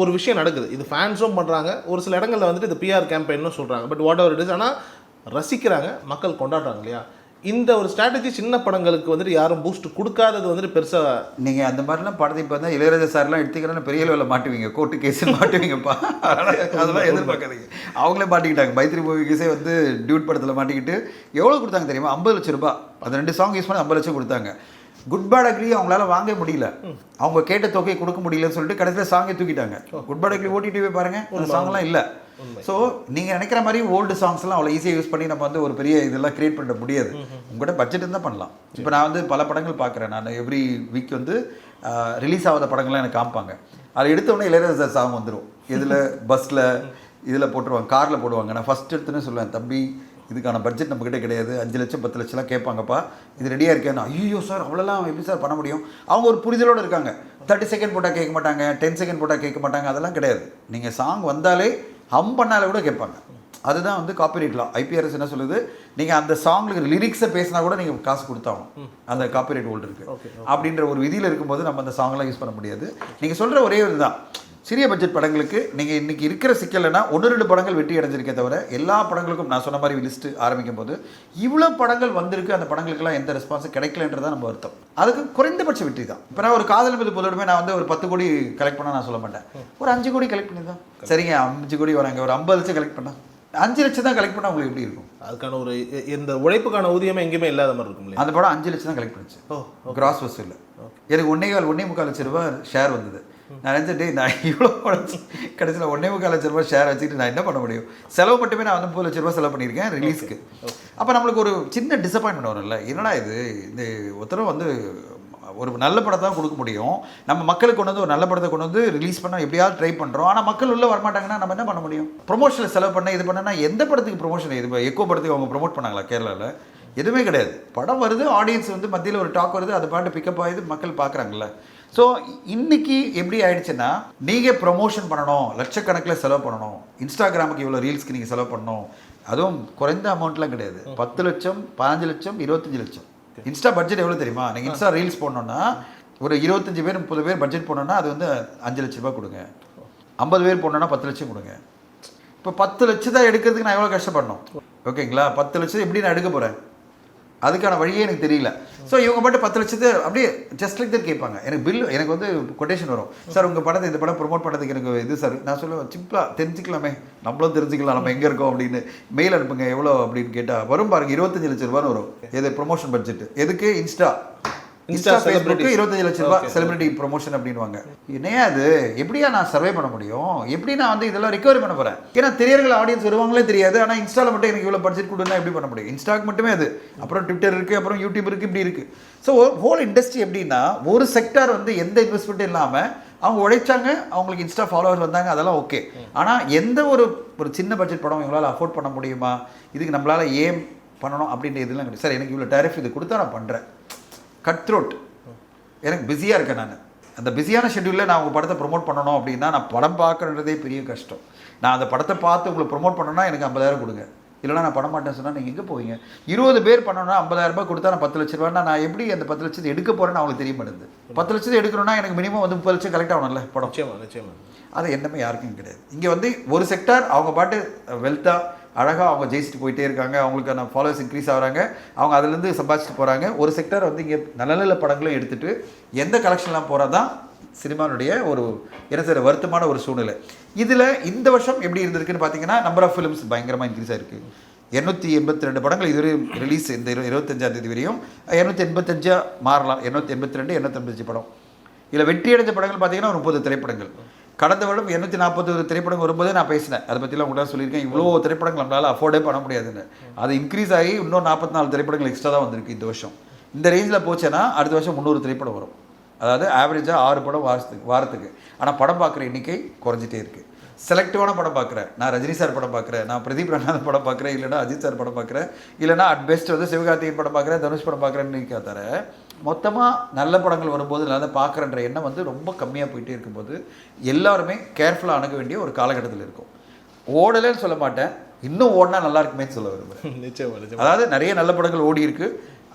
ஒரு விஷயம் நடக்குது. இது ஃபேன்ஸும் பண்ணுறாங்க, ஒரு சில இடங்களில் வந்துட்டு இது பிஆர் கேம்பெயின்னு சொல்கிறாங்க. But what ever it is, ஆனால் ரசிக்கிறாங்க, மக்கள் கொண்டாடுறாங்க இல்லையா? இந்த ஒரு ஸ்ட்ராட்டஜி சின்ன படங்களுக்கு வந்துட்டு யாரும் பூஸ்ட் கொடுக்காதது வந்துட்டு பெருசாக. நீங்கள் அந்த மாதிரிலாம் படத்தை இப்போ தான் இளையராஜா சார்லாம் எடுத்துக்கிறேன்னு பெரிய லெவலில் மாட்டுவீங்க, கோர்ட்டு கேஸு மாட்டுவீங்கப்பா. அதெல்லாம் எதிர்பார்க்காதீங்க. அவங்களே மாட்டிக்கிட்டாங்க. மைத்ரி மூவி கேஸே வந்து டியூட் படத்தில் மாட்டிக்கிட்டு எவ்வளோ கொடுத்தாங்க தெரியுமா? 50 லட்சம் ரூபாய். அது 2 சாங் யூஸ் பண்ணி 50 லட்சம் கொடுத்தாங்க. குட் பேட் அக்லி அவங்களால வாங்க முடியல, அவங்க கேட்ட தொகையை கொடுக்க முடியலன்னு சொல்லிட்டு கடைசியில் சாங்கை தூக்கிட்டாங்க. குட் பேட் அக்லி ஓடிடிவே பாருங்கள், அந்த சாங்லாம் இல்லை. ஸோ நீங்கள் நினைக்கிற மாதிரி ஓல்டு சாங்ஸ்லாம் அவ்வளோ ஈஸியாக யூஸ் பண்ணி நம்ம வந்து ஒரு பெரிய இதெல்லாம் கிரியேட் பண்ண முடியாது. உங்கள்கிட்ட பட்ஜெட் இருந்தால் பண்ணலாம். இப்போ நான் வந்து பல படங்கள் பார்க்குறேன். நான் எவ்ரி வீக் வந்து ரிலீஸ் ஆகாத படங்கள்லாம் எனக்கு காமிப்பாங்க. அதில் எடுத்தோடனே இளையராஜா சாங் வந்துடும். இதில் பஸ்ஸில் இதில் போட்டுருவாங்க, காரில் போடுவாங்க. நான் ஃபஸ்ட் எடுத்துன்னு சொல்லுவேன், தம்பி இதுக்கான பட்ஜெட் நம்மக்கிட்ட கிடையாது, 5 லட்சம் 10 லட்சம்லாம் கேட்பாங்கப்பா, இது ரெடியாக இருக்கேன்னு. ஐயோ சார் அவ்வளோலாம் எப்படி சார் பண்ண முடியும்? அவங்க ஒரு புரிதலோடு இருக்காங்க. 30 செகண்ட் போட்டால் கேட்க மாட்டாங்க, 10 செகண்ட் போட்டால் கேட்க மாட்டாங்க, அதெல்லாம் கிடையாது. நீங்கள் சாங் வந்தாலே ஹம் பண்ணாலே கூட கேட்பாங்க. அதுதான் வந்து காப்பிரைட்லாம். ஐபிஆர்எஸ் என்ன சொல்லுது, நீங்கள் அந்த சாங்குக்கு லிரிக்ஸை பேசினா கூட நீங்கள் காசு கொடுத்தாகணும், அந்த காப்பிரைட் ஹோல்டருக்கு. அப்படின்ற ஒரு விதியில் இருக்கும்போது நம்ம அந்த சாங்லாம் யூஸ் பண்ண முடியாது. நீங்கள் சொல்கிற ஒரே ஒரு தான், சிறிய பட்ஜெட் படங்களுக்கு நீங்கள் இன்றைக்கி இருக்கிற சிக்கல்னா 1-2 படங்கள் வெற்றி அடைஞ்சிருக்கே தவிர எல்லா படங்களுக்கும் நான் சொன்ன மாதிரி லிஸ்ட்டு ஆரம்பிக்கும் போது இவ்வளோ படங்கள் வந்திருக்கு, அந்த படங்களுக்கெல்லாம் எந்த ரெஸ்பான்ஸும் கிடைக்கலன்றதான் நம்ம வருத்தம். அதுக்கு குறைந்தபட்ச வெற்றி தான். இப்போ நான் ஒரு காதல் மீது பொதுவுமே நான் வந்து ஒரு 10 கோடி கலெக்ட் பண்ணால் நான் சொல்ல மாட்டேன், ஒரு 5 கோடி கலெக்ட் பண்ணி தான். சரிங்க, 5 கோடி வராங்க, ஒரு 50 லட்சம் கலெக்ட் பண்ணால் 5 லட்சம் தான் கலெக்ட் பண்ணால் உங்களுக்கு எப்படி இருக்கும்? அதுக்கான ஒரு இந்த உழைப்புக்கான ஊதியமே எங்கேயுமே இல்லாத மாதிரி இருக்கும். அந்த படம் 5 லட்சம் தான் கலெக்ட் பண்ணிச்சு. கிராஸ் வசூல் எனக்கு 1.25 லட்சம் ரூபாய் ஷேர் வந்தது. நான் நினச்சிட்டு நான் இவ்வளோ படம் கடைசியில் 1.25 லட்ச ரூபாய் ஷேர் வச்சுக்கிட்டு நான் என்ன பண்ண முடியும்? செலவு மட்டுமே நான் வந்து 30 லட்ச ரூபாய் செலவு பண்ணியிருக்கேன் ரிலீஸ்க்கு. அப்போ நம்மளுக்கு ஒரு சின்ன டிசப்பாயின்மெண்ட் வரும்ல, என்னடா இது, இந்த ஒருத்தரும் வந்து ஒரு நல்ல படத்தை தான் கொடுக்க முடியும், நம்ம மக்களுக்கு கொண்டு வந்து ஒரு நல்ல படத்தை கொண்டு வந்து ரிலீஸ் பண்ண எப்படியாவது ட்ரை பண்ணுறோம், ஆனால் மக்கள் உள்ளே வரமாட்டாங்கன்னா நம்ம என்ன பண்ண முடியும்? ப்ரொமோஷனில் செலவு பண்ண இது பண்ணனா எந்த படத்துக்கு ப்ரொமோஷன்? இது எக்கோ படத்துக்கு அவங்க ப்ரொமோட் பண்ணாங்களா கேரளாவில்? எதுவுமே கிடையாது. படம் வருது, ஆடியன்ஸ் வந்து மத்தியில் ஒரு டாக் வருது, அது பாட்டு பிக்கப் ஆகுது, மக்கள் பார்க்குறாங்கல்ல. ஸோ இன்றைக்கி எப்படி ஆயிடுச்சுன்னா, நீங்கள் ப்ரொமோஷன் பண்ணணும், லட்சக்கணக்கில் செலவு பண்ணணும், இன்ஸ்டாகிராமுக்கு இவ்வளோ ரீல்ஸ்க்கு நீங்கள் செலவு பண்ணணும், அதுவும் குறைந்த அமௌண்ட்லாம் கிடையாது. 10 லட்சம் 15 லட்சம் 25 லட்சம். இன்ஸ்டா பட்ஜெட் எவ்வளோ தெரியுமா? நீங்கள் இன்ஸ்டா ரீல்ஸ் போடணுன்னா ஒரு 25 பேர் 30 பேர் பட்ஜெட் போடணுன்னா அது வந்து 5 லட்ச ரூபா கொடுங்க. 50 பேர் போடணுன்னா 10 லட்சம் கொடுங்க. இப்போ 10 லட்சம் தான் எடுக்கிறதுக்கு நான் எவ்வளோ கஷ்டப்படணும்? ஓகேங்களா? 10 லட்சம் எப்படி நான் எடுக்க போகிறேன்? அதுக்கான வழியே எனக்கு தெரியல. ஸோ இவங்க மட்டும் 10 லட்சத்தை அப்படியே ஜஸ்ட் லைக் தான் கேட்பாங்க. எனக்கு பில், எனக்கு வந்து கொட்டேஷன் வரும், சார் உங்கள் படத்தை இந்த படம் ப்ரொமோட் பண்ணுறதுக்கு எனக்கு இது சார். நான் சொல்லுவேன், சிம்பிளாக தெரிஞ்சுக்கலாமே, நம்மளும் தெரிஞ்சுக்கலாம் நம்ம எங்கே இருக்கோம் அப்படின்னு. மெயில் அனுப்புங்க எவ்வளோ அப்படின்னு கேட்டால் வரும் பாருங்கள், 25 லட்ச ரூபான்னு வரும். எது ப்ரொமோஷன் பட்ஜெட்டு? எதுக்கு? இன்ஸ்டா இன்ஸ்டா ஃபேஸ்புக்கு 25 லட்சம் ரூபாய் செலிபிரிட்டி ப்ரொமோஷன் அப்படின்வாங்க. என்னையா அது, எப்படியா நான் சர்வே பண்ண முடியும், எப்படி நான் வந்து இதெல்லாம் ரிகவரி பண்ண போகிறேன்? ஏன்னா திரையர்கள் ஆடியன்ஸ் வருவாங்களே தெரியாது. ஆனால் இன்ஸ்டாவில் மட்டும் எனக்கு இவ்வளோ பட்ஜெட் கொடுன்னா எப்படி பண்ண முடியும்? இன்ஸ்டாக்கு மட்டுமே அது, அப்புறம் ட்விட்டர் இருக்குது, அப்புறம் யூடியூப் இருக்குது, இப்படி இருக்குது. ஸோ ஹோல் இண்டஸ்ட்ரி எப்படின்னா ஒரு செக்டார் வந்து எந்த இன்வெஸ்ட்மெண்ட்டும் இல்லாமல் அவங்க உழைச்சாங்க, அவங்களுக்கு இன்ஸ்டா ஃபாலோவர்ஸ் வந்தாங்க, அதெல்லாம் ஓகே. ஆனால் எந்த ஒரு சின்ன பட்ஜெட் படம் இவங்களால் அஃபோர்ட் பண்ண முடியுமா, இதுக்கு நம்மளால் ஏன் பண்ணணும் அப்படின்ற இதெல்லாம் கிடையாது. சார் எனக்கு இவ்வளோ டேரிஃப் இது கொடுத்தா நான் பண்ணுறேன், கட் த்ரோட், எனக்கு பிஸியாக இருக்கேன், நான் அந்த பிஸியான ஷெட்யூலில் நான் உங்கள் படத்தை ப்ரொமோட் பண்ணணும் அப்படின்னா நான் படம் பார்க்குறதே பெரிய கஷ்டம். நான் அந்த படத்தை பார்த்து உங்களை ப்ரொமோட் பண்ணணும்னா எனக்கு 50,000 கொடுங்க, இல்லைனா நான் பண்ண மாட்டேன்னு சொன்னால் நீங்கள் எங்கே போவீங்க? 20 பேர் பண்ணணும்னா 50,000 ரூபாய் கொடுத்தா நான் 10 லட்ச ரூபாய்னா நான் எப்படி அந்த 10 லட்சத்தை எடுக்க போகிறேன்னு அவங்களுக்கு தெரிய மாட்டேங்குது. 10 லட்சத்தை எடுக்கணும்னா எனக்கு மினிமம் வந்து 30 லட்சம் கலெக்ட் ஆகணும்ல படம். நிச்சயமா அது என்னமே யாருக்கும் கிடையாது. இங்கே வந்து ஒரு செக்டார் அவங்க பாட்டு வெல்த்தாக அழகாக அவங்க ஜெயிச்சுட்டு போயிட்டே இருக்காங்க, அவங்களுக்கான ஃபாலோவர்ஸ் இன்க்ரீஸ் ஆகிறாங்க, அவங்க அதுலேருந்து சம்பாதிச்சுட்டு போகிறாங்க. ஒரு செக்டார் வந்து இங்கே நல்ல நல்ல படங்களும் எடுத்துகிட்டு எந்த கலெக்ஷன்லாம் போகிறது தான் சினிமானுடைய ஒரு என்ன சார் வருத்தமான ஒரு சூழ்நிலை. இதில் இந்த வருஷம் எப்படி இருந்திருக்குன்னு பார்த்தீங்கன்னா நம்பர் ஆஃப் ஃபிலிம்ஸ் பயங்கரமாக இன்க்ரீஸ் ஆகிருக்கு. 282 படங்கள் இதுவரை ரிலீஸ் இந்த 25ஆம் தேதி வரையும். 285 மாறலாம், 282 285 படம். இதில் வெற்றி அடைஞ்ச படங்கள் பார்த்தீங்கன்னா 30 திரைப்படங்கள். கடந்த வருடம் 241 திரைப்படங்கள் வரும்போதே நான் பேசினேன், அதை பற்றிலாம் உங்கள்கிட்ட சொல்லியிருக்கேன். இவ்வளோ திரைப்படங்கள் நம்மளால் அஃபோர்டே பண்ண முடியாதுன்னு. அது இன்க்ரீஸ் ஆகி இன்னும் 44 திரைப்படங்கள் எக்ஸ்ட்ரா தான் வந்திருக்கு இந்த வருஷம். இந்த ரேஞ்சில் போச்சுன்னா அடுத்த வருஷம் 300 திரைப்படம் வரும். அதாவது ஆவரேஜாக 6 படம் வாரத்துக்கு. ஆனால் படம் பார்க்குற எண்ணிக்கை குறைஞ்சிட்டே இருக்குது. செலக்டிவான படம் பார்க்குறேன், நான் ரஜினி சார் படம் பார்க்குறேன், நான் பிரதீப் ரங்கநாதன் படம் பார்க்குறேன், இல்லைனா அஜித் சார் படம் பார்க்குறேன், இல்லைனா அட் பெஸ்ட் வந்து சிவகார்த்திகேயன் படம் பார்க்குறேன், தனுஷ் படம் பார்க்குறேன்னு தவிர மொத்தமாக நல்ல படங்கள் வரும்போது நான் அதை பார்க்குறன்ற எண்ணம் வந்து ரொம்ப கம்மியாக போயிட்டே இருக்கும்போது எல்லாருமே கேர்ஃபுல்லாக அணுக வேண்டிய ஒரு காலகட்டத்தில் இருக்கும். ஓடலைன்னு சொல்ல மாட்டேன், இன்னும் ஓடினா நல்லா இருக்குமேன்னு சொல்ல விரும்புகிறேன். நிச்சயம். அதாவது நிறைய நல்ல படங்கள் ஓடி இருக்கு,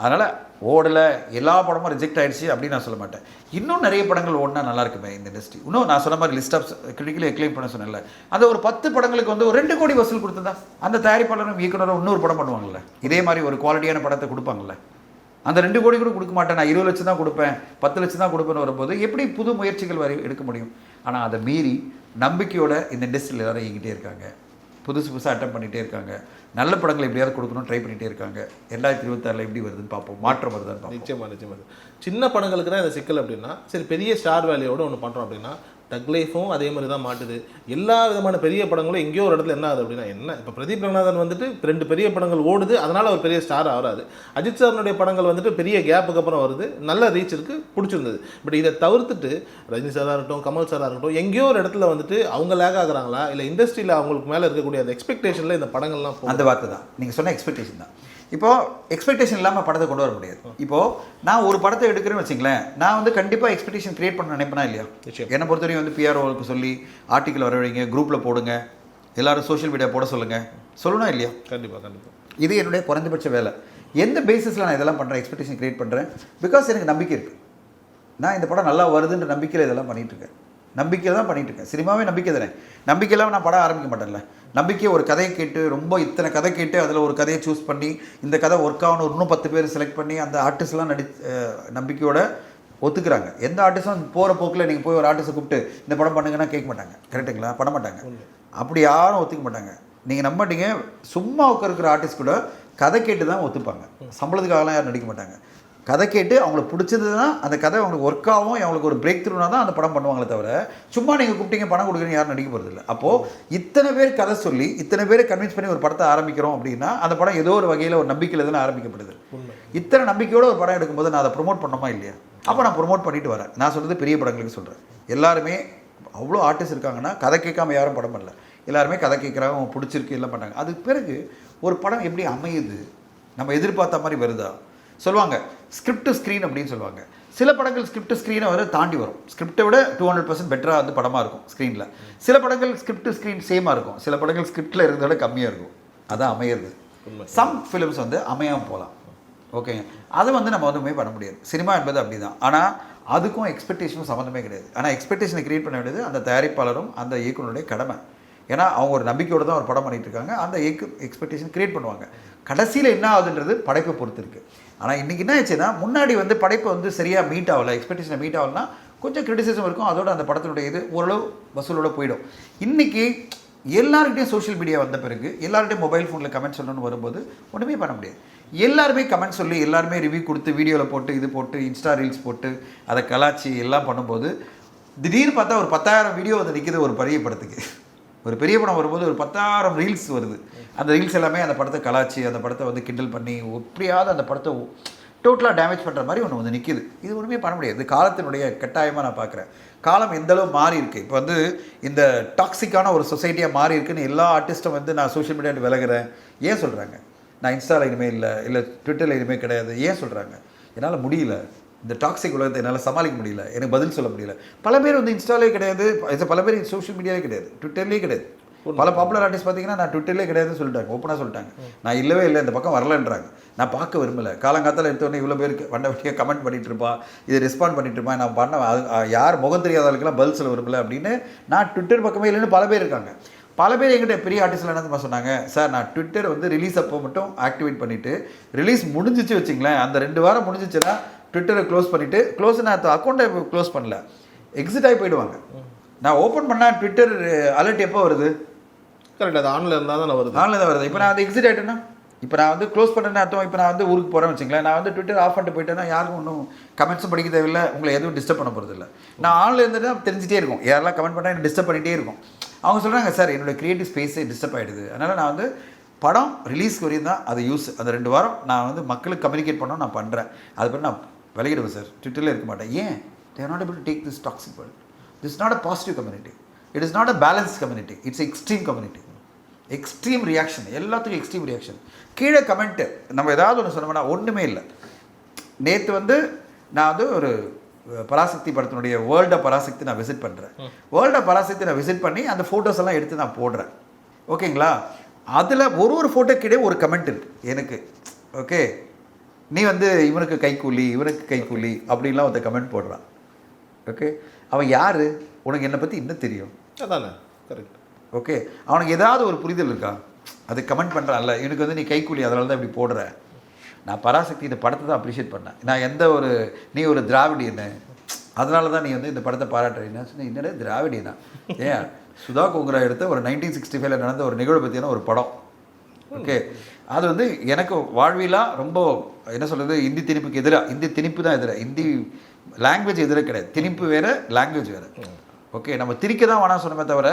அதனால் ஓடலை எல்லா படமும் ரிஜெக்ட் ஆகிடுச்சு அப்படின்னு நான் சொல்ல மாட்டேன். இன்னும் நிறைய படங்கள் ஓடினா நல்லா இருக்குமே இந்த இண்டஸ்ட்ரி. இன்னும் நான் சொன்ன மாதிரி லிஸ்ட் ஆஃப் கிரிட்டிக்கலி எக்ளைம் பண்ண சொன்னேன்ல, அந்த ஒரு 10 படங்களுக்கு வந்து ஒரு 2 கோடி வசூல் கொடுத்ததா அந்த தயாரிப்பாளரும் இயக்குனரும் இன்னொரு படம் பண்ணுவாங்கல்ல, இதே மாதிரி ஒரு குவாலிட்டியான படத்தை கொடுப்பாங்கல்ல. அந்த 2 கோடி கூட கொடுக்க மாட்டேன், நான் 20 லட்சம் தான் கொடுப்பேன், 10 லட்சம் தான் கொடுப்பேன்னு வரும்போது எப்படி புது முயற்சிகள் எடுக்க முடியும்? ஆனால் அதை மீறி நம்பிக்கையோட இந்த இண்டஸ்ட்ரியில் எல்லாரும் இயங்கிட்டே இருக்காங்க, புதுசாக அட்டம் பண்ணிகிட்டே இருக்காங்க, நல்ல படங்களை எப்படியாவது கொடுக்கணும் ட்ரை பண்ணிகிட்டே இருக்காங்க. 2026 எப்படி வருதுன்னு பார்ப்போம், மாற்றம் வருதுன்னு பார்ப்போம். நிச்சயமா. சின்ன படங்களுக்கு தான் இந்த சிக்கல் அப்படின்னா, சரி பெரிய ஸ்டார் வேல்யூவோட ஒன்று பண்ணுறோம் அப்படின்னா டக் லைஃபும் அதே மாதிரி தான் மாட்டுது. எல்லா விதமான பெரிய படங்களும் எங்கேயோ ஒரு இடத்துல என்ன ஆகுது அப்படின்னா, என்ன இப்போ பிரதீப் ரங்கநாதன் வந்துட்டு 2 பெரிய படங்கள் ஓடுது, அதனால் ஒரு பெரிய ஸ்டார் ஆகிறாரு. அஜித் சார்னுடைய படங்கள் வந்துட்டு பெரிய கேப்புக்கு அப்புறம் வருது, நல்ல ரீச் இருக்குது, பிடிச்சிருந்தது. பட் இதை தவிர்த்துட்டு ரஜினி சாராக இருக்கட்டும், கமல் சாராக இருக்கட்டும், எங்கேயோ ஒரு இடத்துல வந்துட்டு அவங்க லேக் ஆகுறாங்களா, இல்லை இண்டஸ்ட்ரியில் அவங்களுக்கு மேலே இருக்கக்கூடிய அந்த எக்ஸ்பெக்டேஷனில் இந்த படங்கள்லாம் அந்த வார்த்தை தான் நீங்கள் சொன்ன எக்ஸ்பெக்டேஷன் தான். இப்போது எக்ஸ்பெக்டேஷன் இல்லாமல் படத்தை கொண்டு வர முடியாது. இப்போது நான் ஒரு படத்தை எடுக்கிறேன்னு வச்சுங்களேன், நான் வந்து கண்டிப்பாக எக்ஸ்பெக்டேஷன் கிரியேட் பண்ண நினைப்பேனா இல்லையா? என்னை பொறுத்தவரையும் வந்து பிஆர்ஓவுக்கு சொல்லி ஆர்டிக்கல் வரவழைங்க, குரூப்பில் போடுங்க, எல்லோரும் சோஷியல் மீடியா போட சொல்லணும் இல்லையா? கண்டிப்பாக. இது என்னுடைய குறைந்தபட்ச வேலை. எந்த பேசிஸில் நான் இதெல்லாம் பண்ணுறேன், எக்ஸ்பெக்டேஷன் கிரியேட் பண்ணுறேன்? பிகாஸ் எனக்கு நம்பிக்கை இருக்குது, நான் இந்த படம் நல்லா வருதுன்ற நம்பிக்கையில் இதெல்லாம் பண்ணிகிட்ருக்கேன். நம்பிக்கையில் தான் பண்ணிகிட்ருக்கேன். சினிமாவே நம்பிக்கை தானே. நம்பிக்கை இல்லாமல் நான் படம் ஆரம்பிக்க மாட்டேன்ல. நம்பிக்கை ஒரு கதையை கேட்டு, ரொம்ப இத்தனை கதை கேட்டு அதில் ஒரு கதையை சூஸ் பண்ணி, இந்த கதை ஒர்க் ஆகணும், இன்னும் 10 பேர் செலக்ட் பண்ணி அந்த ஆர்டிஸ்ட்லாம் நம்பிக்கையோட ஒத்துக்கிறாங்க. எந்த ஆர்டிஸ்டும் போகிற போக்கில் நீங்கள் போய் ஒரு ஆர்டிஸ்ட்டை கூப்பிட்டு இந்த படம் பண்ணுங்கன்னா கேட்க மாட்டாங்க, கரெக்டுங்களா? பண்ண மாட்டாங்க, அப்படி யாரும் ஒத்துக்க மாட்டாங்க. நீங்கள் நம்ப மாட்டீங்க, சும்மா உட்காருக்கிற ஆர்டிஸ்ட் கூட கதை கேட்டு தான் ஒத்துப்பாங்க. சம்பளத்துக்காகலாம் யாரும் நடிக்க மாட்டாங்க. கதை கேட்டு அவங்களுக்கு பிடிச்சதுன்னா அந்த கதை அவங்களுக்கு ஒர்க் ஆகும், அவங்களுக்கு ஒரு பிரேக் த்ரூனா தான் அந்த படம் பண்ணுவாங்களே தவிர சும்மா நீங்கள் கூப்பிட்டீங்க பணம் கொடுக்குறீங்க யாரும் நடிக்க போகிறது இல்லை. அப்போது இத்தனை பேர் கதை சொல்லி இத்தனை பேரை கன்வின்ஸ் பண்ணி ஒரு படத்தை ஆரம்பிக்கிறோம் அப்படின்னா அந்த படம் ஏதோ ஒரு வகையில் ஒரு நம்பிக்கையில் தானே ஆரம்பிக்கப்படுது. இத்தனை நம்பிக்கையோடு ஒரு படம் எடுக்கும்போது நான் அதை ப்ரொமோட் பண்ணோமா இல்லையா? அப்போ நான் ப்ரொமோட் பண்ணிட்டு வரேன். நான் சொல்கிறது பெரிய படங்களுக்கு சொல்கிறேன். எல்லாருமே அவ்வளோ ஆர்டிஸ்ட் இருக்காங்கன்னா கதை கேட்காம யாரும் படம் பண்ணல. எல்லாருமே கதை கேட்குறாங்க, அவங்க பிடிச்சிருக்கு எல்லாம் பண்ணாங்க. அதுக்கு பிறகு ஒரு படம் எப்படி அமையுது, நம்ம எதிர்பார்த்த மாதிரி வருதா? சொல்லுவாங்க ஸ்கிரிப்ட் ஸ்க்ரீன் அப்படின்னு சொல்லுவாங்க. சில படங்கள் ஸ்கிரிப்ட் ஸ்க்ரீனை வந்து தாண்டி வரும். ஸ்கிரிப்டை விட 200% பெட்டராக வந்து படமாக இருக்கும் ஸ்க்ரீனில். சில படங்கள் ஸ்கிரிப்ட் ஸ்க்ரீன் சேமாக இருக்கும், சில படங்கள் ஸ்கிரிப்டில் இருக்கிறத விட கம்மியாக இருக்கும். அதான் அமையிறது. சம் ஃபிலிம்ஸ் வந்து அமையாமல் போகலாம், ஓகேங்க. அதை வந்து நம்ம ஒன்றுமே பண்ண முடியாது. சினிமா என்பது அப்படி தான். ஆனால் அதுக்கும் எக்ஸ்பெக்டேஷனும் சம்மந்தமே கிடையாது. ஆனால் எக்ஸ்பெக்டேஷனை கிரியேட் பண்ண வேண்டியது அந்த தயாரிப்பாளரும் அந்த இயக்குனருடைய கடமை. ஏன்னா அவங்க ஒரு நம்பிக்கையோடு தான் ஒரு படம் பண்ணிகிட்டு இருக்காங்க. அந்த எக்ஸ்பெக்டேஷன் கிரியேட் பண்ணுவாங்க. கடைசியில் என்ன ஆகுதுன்றது படைப்பை பொறுத்து இருக்குது. ஆனால் இன்றைக்கி என்ன ஆச்சுன்னா, முன்னாடி வந்து படைப்பை வந்து சரியாக மீட் ஆகலை, எக்ஸ்பெக்டேஷனை மீட் ஆகலைன்னா கொஞ்சம் கிரிட்டிசிசம் இருக்கும், அதோட அந்த படத்தினுடைய இது ஓரளவு வசூலோடு போயிடும். இன்றைக்கி எல்லாருக்கிட்டையும் சோஷியல் மீடியா வந்த பிறகு எல்லாருடையும் மொபைல் ஃபோனில் கமெண்ட் சொல்லணும்னு வரும்போது ஒன்றுமே பண்ண முடியாது. எல்லாருமே கமெண்ட் சொல்லி எல்லாருமே ரிவ்யூ கொடுத்து வீடியோவில் போட்டு இது போட்டு இன்ஸ்டா ரீல்ஸ் போட்டு அதை கலாச்சி எல்லாம் பண்ணும்போது திடீர்னு பார்த்தா ஒரு 10,000 வீடியோ வந்து நிற்கிது ஒரு பெரிய படத்துக்கு. ஒரு பெரிய படம் வரும்போது ஒரு 10,000 ரீல்ஸ் வருது. அந்த ரீல்ஸ் எல்லாமே அந்த படத்தை கலாச்சி அந்த படத்தை வந்து கிண்டல் பண்ணி எப்படியாவது அந்த படத்தை டோட்டலாக டேமேஜ் பண்ணுற மாதிரி ஒன்று வந்து நிற்கிது. இது ஒன்றுமே பண்ண முடியாது. இது காலத்தினுடைய கட்டாயமாக நான் பார்க்குறேன். காலம் எந்தளவு மாறி இருக்குது. இப்போ வந்து இந்த டாக்ஸிக்கான ஒரு சொசைட்டியாக மாறி இருக்குன்னு எல்லா ஆர்டிஸ்ட்டும் வந்து நான் சோஷியல் மீடியாவில் விலகிறேன் ஏன் சொல்கிறாங்க? நான் இன்ஸ்டாவில் இனிமேல் இல்லை ட்விட்டரில் இனிமேல் கிடையாது ஏன் சொல்கிறாங்க? என்னால் முடியல, இந்த டாக்ஸிக் உலகத்தை என்னால் சமாளிக்க முடியல, எனக்கு பதில் சொல்ல முடியல. பல பேர் வந்து இன்ஸ்டாலே கிடையாது, பல பேர் சோஷியல் மீடியாவே கிடையாது, ட்விட்டர்லேயே கிடையாது. பல பாப்புலர் ஆர்டிஸ்ட் பார்த்தீங்கன்னா நான் ட்விட்டர்லேயே கிடையாதுன்னு சொல்லிட்டாங்க, ஓப்பனாக சொல்லிட்டாங்க. நான் இல்லவே இல்லை, இந்த பக்கம் வரலன்றாங்க. நான் பார்க்க விரும்பலை. காலங்காலத்தில் எடுத்தோடனே இவ்வளோ பேருக்கு வண்ட வட்டியாக கமெண்ட் பண்ணிட்டு இருப்பான், இதை ரெஸ்பாண்ட் பண்ணிட்டு இருப்பான், நான் பண்ண யார் முகம் தெரியாதவர்களுக்கெல்லாம் பதில் சொல்ல விரும்பலை அப்படின்னு நான் ட்விட்டர் பக்கமே இல்லைன்னு பல பேர் இருக்காங்க. பல பேர் எங்கிட்ட பெரிய ஆர்டிஸ்டில் என்ன சொன்னாங்க, சார் நான் ட்விட்டர் வந்து ரிலீஸ் அப்போ மட்டும் ஆக்டிவேட் பண்ணிவிட்டு ரிலீஸ் முடிஞ்சிச்சு வச்சிங்களேன், அந்த 2 வாரம் முடிஞ்சிச்சுன்னா ட்விட்டரை க்ளோஸ் பண்ணிவிட்டு நான் அக்கௌண்ட்டை க்ளோஸ் பண்ணல, எக்ஸிட் ஆகி போயிடுவாங்க. நான் ஓப்பன் பண்ணால் ட்விட்டர் அலர்ட் எப்போ வருது? கரெக்ட், அது ஆன்லைன் இருந்தால் தான் வருது. ஆன்லைன் தான் வருது. இப்போ நான் வந்து எக்ஸிட் ஆகிட்டேன்னா, இப்போ நான் வந்து க்ளோஸ் பண்ணுறேன்னு அர்த்தம். இப்போ நான் வந்து ஊருக்கு போகிறேன் வச்சுங்களேன், நான் வந்து ட்விட்டர் ஆஃப் பண்ணிட்டு போயிட்டேன்னா யாருக்கும் ஒன்றும் கமெண்ட்ஸும் படிக்க தேவையில்லை, உங்களை எதுவும் டிஸ்டர்ப் பண்ண போகிறது இல்லை. நான் ஆன்லைன் இருந்துட்டு தான் தெரிஞ்சிட்டே இருக்கும், யாரெல்லாம் கமெண்ட் பண்ணால் எனக்கு டிஸ்டர்ப் பண்ணிகிட்டே இருக்கும். அவங்க சொல்கிறாங்க சார் என்னோடய க்ரியேட்டிவ் ஸ்பேஸே டிஸ்டர்ப் ஆகிடுது, அதனால் நான் வந்து படம் ரிலீஸ்க்கு வரையும் தான் அது யூஸ், அந்த 2 வாரம் நான் வந்து மக்களுக்கு கம்யூனிகேட் பண்ணணும் நான் பண்ணுறேன், அதுக்கப்புறம் நான் விலகிடுவேன் சார், ட்விட்டரில் இருக்க மாட்டேன். ஏன்? they are not able to take this toxic world. This is not a positive community, it is not a balanced community, it's an extreme community. Extreme reaction, எல்லாத்துக்கும் எக்ஸ்ட்ரீம் ரியாக்ஷன். கீழே கமெண்ட்டு நம்ம ஏதாவது ஒன்று சொன்னோம்னா ஒன்றுமே இல்லை. நேற்று வந்து நான் வந்து ஒரு பராசக்தி படத்தினுடைய வேர்ல்ட் ஆஃப் பராசக்தி நான் விசிட் பண்ணுறேன். வேர்ல்ட் ஆஃப் பராசக்தி நான் விசிட் பண்ணி அந்த ஃபோட்டோஸ் எல்லாம் எடுத்து நான் போடுறேன், ஓகேங்களா? அதில் ஒரு ஃபோட்டோ கிடையே ஒரு கமெண்ட் இருக்குது எனக்கு, ஓகே நீ வந்து இவனுக்கு கைக்கூலி இவனுக்கு கைக்கூலி அப்படின்லாம் ஒருத்த கமெண்ட் போடுறான். ஓகே, அவன் யார்? உனக்கு என்னை பற்றி இன்னும் தெரியும், அதானே? கரெக்ட். ஓகே, அவனுக்கு ஏதாவது ஒரு புரிதல் இருக்கா? அது கமெண்ட் பண்ணுறான்ல, எனக்கு வந்து நீ கைக்கூலி அதனால தான் இப்படி போடுற. நான் பராசக்தி இந்த படத்தை தான் அப்ரிஷியேட் பண்ணேன். நான் எந்த ஒரு நீ ஒரு திராவிடியன்னு அதனால தான் நீ வந்து இந்த படத்தை பாராட்டுறீங்கன்னா சொன்னேன். என்னடா திராவிடியனா? ஏன் சுதா கோங்கரா எடுத்த ஒரு 1965 நடந்த ஒரு நிகழ்வு பற்றியான ஒரு படம். ஓகே, அது வந்து எனக்கு வாழ்விலாக ரொம்ப என்ன சொல்கிறது, இந்தி திணிப்புக்கு எதிராக, இந்தி திணிப்பு தான் எதிராக, இந்தி லாங்குவேஜ் எதிராக கிடையாது, திணிப்பு வேறு லாங்குவேஜ் வேறு. ஓகே, நம்ம திரிக்க தான் வேணாம் சொன்னமே தவிர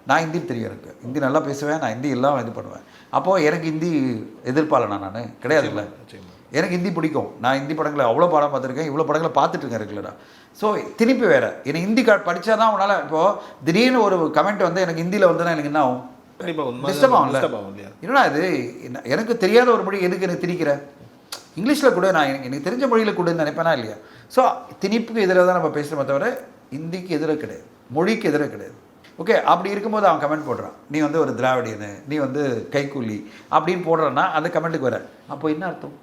நான் ஹிந்தி தெரியும், எனக்கு ஹிந்தி நல்லா பேசுவேன், நான் ஹிந்தி எல்லாம் இது பண்ணுவேன். அப்போது எனக்கு ஹிந்தி எதிர்ப்பாளனா நான் கிடையாது இல்லை, எனக்கு ஹிந்தி பிடிக்கும். நான் ஹிந்தி படங்களை அவ்வளோ படம் பார்த்துருக்கேன், இவ்வளோ படங்களை பார்த்துட்ருக்கேன் ரெகுலராக. ஸோ திணிப்பு வேறு. எனக்கு ஹிந்தி படித்தா தான் உன்னால் இப்போது திடீர்னு ஒரு கமெண்ட் வந்து எனக்கு ஹிந்தியில் வந்துன்னா எனக்கு என்ன ஆகும்? டிஸ்டர்ப் ஆகும்ல. என்னடா இது, எனக்கு தெரியாத ஒரு மொழி எதுக்கு எனக்கு திணிக்கிற? இங்கிலீஷில் கூட நான் எனக்கு தெரிஞ்ச மொழியில் கூடன்னு நினைப்பேனா இல்லையா? ஸோ திணிப்புக்கு எதிராக தான் நம்ம பேசுகிறோமே தவிர ஹிந்திக்கு எதிராக கிடையாது, மொழிக்கு எதிராக கிடையாது. ஓகே, அப்படி இருக்கும்போது அவன் கமெண்ட் போடுறான், நீ வந்து ஒரு திராவிடியனு, நீ வந்து கைக்கூலி அப்படின்னு போடுறான்னா அந்த கமெண்ட்டுக்கு வர. அப்போ என்ன அர்த்தம்?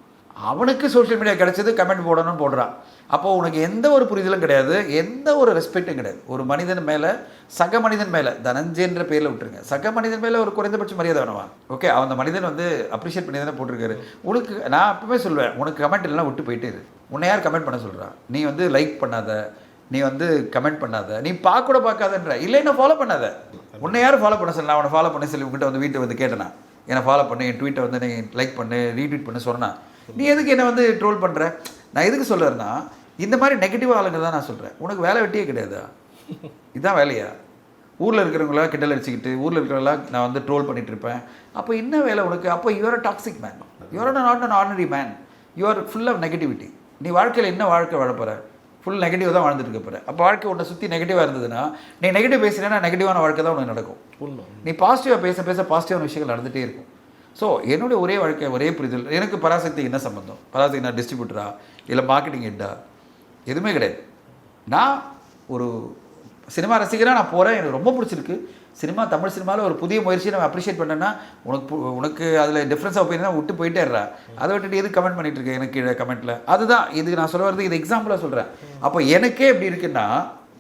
அவனுக்கு சோஷியல் மீடியா கிடைச்சது கமெண்ட் போடணும்னு போடுறான். அப்போது உனக்கு எந்த ஒரு புரிதலும் கிடையாது, எந்த ஒரு ரெஸ்பெக்டும் கிடையாது. ஒரு மனிதன் மேலே, சக மனிதன் மேலே, தனஞ்சேன்ற பேரில் விட்டுருங்க, சக மனிதன் மேலே ஒரு குறைந்தபட்ச மரியாதை வேணுமா? ஓகே, அந்த மனிதன் வந்து அப்ரிஷியேட் பண்ணி தானே போட்டிருக்காரு. உனக்கு நான் அப்பவே சொல்லுவேன், உனக்கு கமெண்ட் எல்லாம் விட்டு போயிட்டே இரு. உன்னை யார் கமெண்ட் பண்ண சொல்கிறான்? நீ வந்து லைக் பண்ணாத, நீ வந்து கமெண்ட் பண்ணாத, நீ பார்க்க கூட பார்க்காதன்ற, இல்லைன்னா ஃபாலோ பண்ணாத. உன்னை யாரும் ஃபாலோ பண்ண சொல்லி, நான் உன்னை ஃபாலோ பண்ண சொல்லி உங்ககிட்ட வந்து வீட்டை வந்து கேட்டேனா, என்னை ஃபாலோ பண்ணு, என் ட்வீட்டை வந்து நீ லைக் பண்ணு, ரீட்வீட் பண்ணு சொன்னா, நீ எதுக்கு என்னை வந்து ட்ரோல் பண்ணுற? நான் எதுக்கு சொல்கிறேன்னா, இந்த மாதிரி நெகட்டிவ் ஆளுங்க தான் நான் சொல்கிறேன். உனக்கு வேலை வெட்டியே கிடையாதா? இதுதான் வேலையா? ஊரில் இருக்கிறவங்களா கிண்டல் அடிச்சுக்கிட்டு, ஊரில் இருக்கிறவங்களாம் நான் வந்து ட்ரோல் பண்ணிகிட்டு இருப்பேன். அப்போ என்ன வேலை உனக்கு? அப்போ you are a toxic man, you are not an ordinary man, you are full of negativity. நீ வாழ்க்கையில் என்ன வாழ்க்கை வாழ போகிற? ஃபுல் நெகட்டிவ் தான் வாழ்ந்துட்டு இருக்க போகிறேன். அப்போ வாழ்க்கை உன்னை சுற்றி நெகட்டிவாக இருந்ததுன்னா, நீ நெகட்டிவ் பேசுகிறேன்னா நெகட்டிவான வாழ்க்கை தான் உனக்கு நடக்கும். நீ பாசிட்டிவாக பேச பேச பாசிட்டிவான விஷயங்கள் நடந்துகிட்டே இருக்கும். ஸோ என்னுடைய ஒரே வாழ்க்கை, ஒரே புரிதல், எனக்கு பராசக்தி என்ன சம்பந்தம்? பராசக்தி நான் டிஸ்ட்ரிபியூட்டரா இல்லை மார்க்கெட்டிங் ஹெட்டா? எதுவுமே கிடையாது. நான் ஒரு சினிமா ரசிகராக நான் போகிறேன், எனக்கு ரொம்ப பிடிச்சிருக்கு சினிமா. தமிழ் சினிமாவில் ஒரு புதிய முயற்சியை நம்ம அப்ரிஷியேட் பண்ணேன்னா, உனக்கு அதில் டிஃப்ரென்ஸ் ஆஃப் ஒப்பீனியன் விட்டு போயிட்டேறா. அதை விட்டுட்டு எது கமெண்ட் பண்ணிட்டு இருக்கேன் எனக்கு கீழே கமெண்ட்டில்? அதுதான் இது நான் சொல்ல வரது, இது எக்ஸாம்பிளாக சொல்கிறேன். அப்போ எனக்கே எப்படி இருக்குன்னா,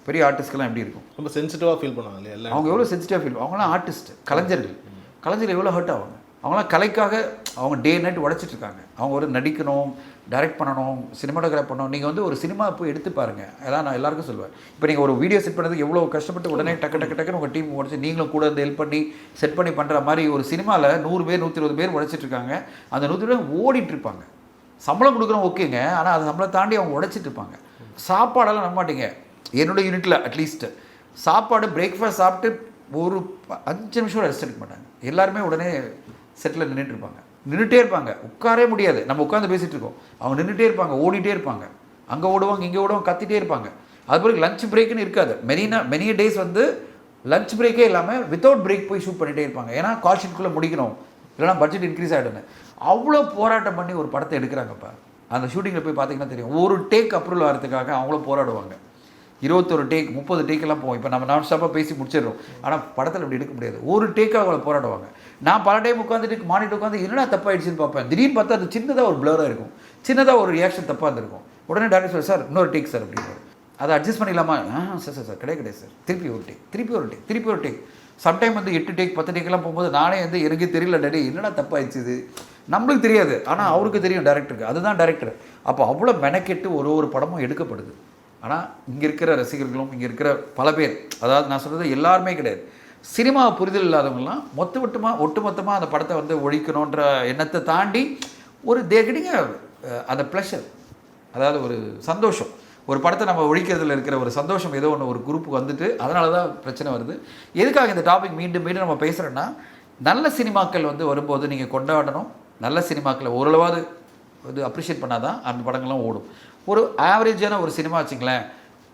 பெரிய ஆர்டிஸ்ட்கெல்லாம் எப்படி இருக்கும்? ரொம்ப சென்சிட்டிவாக ஃபீல் பண்ணுவாங்க இல்லையா? அவங்க எவ்வளோ சென்சிட்டிவாக ஃபீல், அவங்களாம் ஆர்டிஸ்ட், கலைஞர்கள் எவ்வளோ ஹர்ட் ஆவாங்க. அவங்களாம் கலைக்காக அவங்க டே நைட் உழைச்சிட்டு இருக்காங்க. அவங்க ஒரு நடிக்கணும், டைரக்ட் பண்ணணும், சினிமாட்டோகிராஃப் பண்ணணும். நீங்கள் வந்து ஒரு சினிமா போய் எடுத்து பாருங்கள். அதான் நான் எல்லாருக்கும் சொல்லுவேன். இப்போ நீங்கள் ஒரு வீடியோ செட் பண்ணுறதுக்கு எவ்வளோ கஷ்டப்பட்டு உடனே டக்குன்னு உங்கள் டீம் உடச்சி நீங்களும் கூட வந்து ஹெல்ப் பண்ணி செட் பண்ணி பண்ணுற மாதிரி ஒரு சினிமாவில் 100 பேர் 120 பேர் உழைச்சிட்டு இருக்காங்க. அந்த 100 பேர் ஓடிட்டு இருப்பாங்க. சம்பளம் கொடுக்குறோம் ஓகேங்க, ஆனால் அது சம்பளம் தாண்டி அவங்க உழைச்சிட்டு இருப்பாங்க. சாப்பாடெல்லாம் நம்ப மாட்டீங்க. என்னோடய யூனிட்டில் அட்லீஸ்ட் சாப்பாடு பிரேக்ஃபாஸ்ட் சாப்பிட்டு ஒரு 5 நிமிஷம் ரெஸ்ட் எடுக்க மாட்டாங்க. எல்லாருமே உடனே செட்டில் நின்றுட்டு இருப்பாங்க. நின்றுட்டே இருப்பாங்க, உட்காரவே முடியாது. நம்ம உட்காந்து பேசிகிட்டு இருக்கோம், அவங்க நின்றுட்டே இருப்பாங்க, ஓடிட்டே இருப்பாங்க, அங்கே ஓடுவாங்க இங்கே ஓடுவாங்க, கத்திட்டே இருப்பாங்க. அது பிறகு லஞ்ச் பிரேக்குன்னு இருக்காது. மெனி டேஸ் வந்து லஞ்ச் பிரேக்கே இல்லாமல் வித்தவுட் பிரேக் போய் ஷூட் பண்ணிகிட்டே இருப்பாங்க. ஏன்னா கால் ஷீட்குள்ளே முடிக்கணும், இல்லைனா பட்ஜெட் இன்க்ரீஸ் ஆகிடுன்னு. அவ்வளோ போராட்டம் பண்ணி ஒரு படத்தை எடுக்கிறாங்கப்பா. அந்த ஷூட்டிங்கில் போய் பார்த்தீங்கன்னா தெரியும். ஒரு டேக் அப்ரூவல் ஆகிறதுக்காக அவங்களும் போராடுவாங்க. 21 டேக் 30 டேக்கெல்லாம் போவோம். இப்போ நம்ம நான் ஸ்டாப்பாக பேசி முடிச்சிடுறோம். ஆனால் படத்தில் அப்படி எடுக்க முடியாது. ஒரு டேக்காக அவங்கள போராடுவாங்க. நான் பல டைம் உட்காந்துட்டு மானிட்டு உட்காந்து என்னடா தப்பாகிடுச்சின்னு பார்ப்பேன். திடீர்னு பார்த்தா அது சின்னதாக ஒரு பிளராக இருக்கும், சின்னதாக ஒரு ரியாக்ஷன் தப்பாக இருந்திருக்கும். உடனே டாக்டர் சார் சார் இன்னொரு டேக் சார் அப்படின்னு அதை அட்ஜஸ்ட் பண்ணிடலாமா? சார் கிடையாது சார், திருப்பி ஒரு டேக். சம்டைம் வந்து 8 டேக் 10 டேக்கெல்லாம் போகும்போது நானே வந்து எனக்கு தெரியல டேடி என்னடா தப்பாகிடுச்சு இது. நம்மளுக்கு தெரியாது, ஆனால் அவருக்கு தெரியும் டேரக்டருக்கு. அதுதான் டேரக்டர். அப்போ அவ்வளோ மெனக்கெட்டு ஒரு படமும் எடுக்கப்படுது. ஆனால் இங்கே இருக்கிற ரசிகர்களும் இங்கே இருக்கிற பல பேர், அதாவது நான் சொல்கிறது எல்லாருமே கிடையாது, சினிமா புரிதல் இல்லாதவங்கலாம் ஒட்டுமொத்தமாக அந்த படத்தை வந்து ஒழிக்கணுன்ற எண்ணத்தை தாண்டி ஒரு தேடிங்க அந்த ப்ளஷர், அதாவது ஒரு சந்தோஷம். ஒரு படத்தை நம்ம ஒழிக்கிறதுல இருக்கிற ஒரு சந்தோஷம் ஏதோ ஒன்று ஒரு குரூப்புக்கு வந்துட்டு அதனால தான் பிரச்சனை வருது. எதுக்காக இந்த டாபிக் மீண்டும் நம்ம பேசுகிறோன்னா, நல்ல சினிமாக்கள் வந்து வரும்போது நீங்கள் கொண்டாடணும். நல்ல சினிமாக்களை ஓரளவாவது இது அப்ரிஷியேட் பண்ணால் தான் அந்த படங்கள்லாம் ஓடும். ஒரு ஆவரேஜான ஒரு சினிமா வச்சுங்களேன்,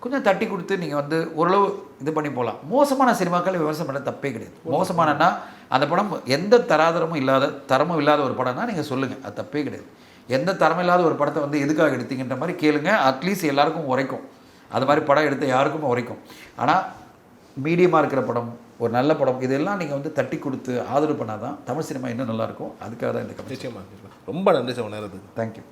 கொஞ்சம் தட்டி கொடுத்து நீங்கள் வந்து ஓரளவு இது பண்ணி போகலாம். மோசமான சினிமாக்களை விமர்சனம் பண்ண தப்பே கிடையாது. மோசமானன்னா அந்த படம் எந்த தரமும் இல்லாத ஒரு படம்னா நீங்கள் சொல்லுங்கள், அது தப்பே கிடையாது. எந்த தரம் இல்லாத ஒரு படத்தை வந்து எதுக்காக எடுத்தீங்கன்ற மாதிரி கேளுங்க. அட்லீஸ்ட் எல்லாருக்கும் உரைக்கும். அது மாதிரி படம் எடுத்த யாருக்கும் உரைக்கும். ஆனால் மீடியமாக இருக்கிற படம், ஒரு நல்ல படம், இதெல்லாம் நீங்கள் வந்து தட்டி கொடுத்து ஆதரவு பண்ணால் தான் தமிழ் சினிமா இன்னும் நல்லாயிருக்கும். அதுக்காக தான் இந்த கமெண்ட். நிச்சயமாக. ரொம்ப நன்றி சார் நேரத்துக்கு. தேங்க்யூ.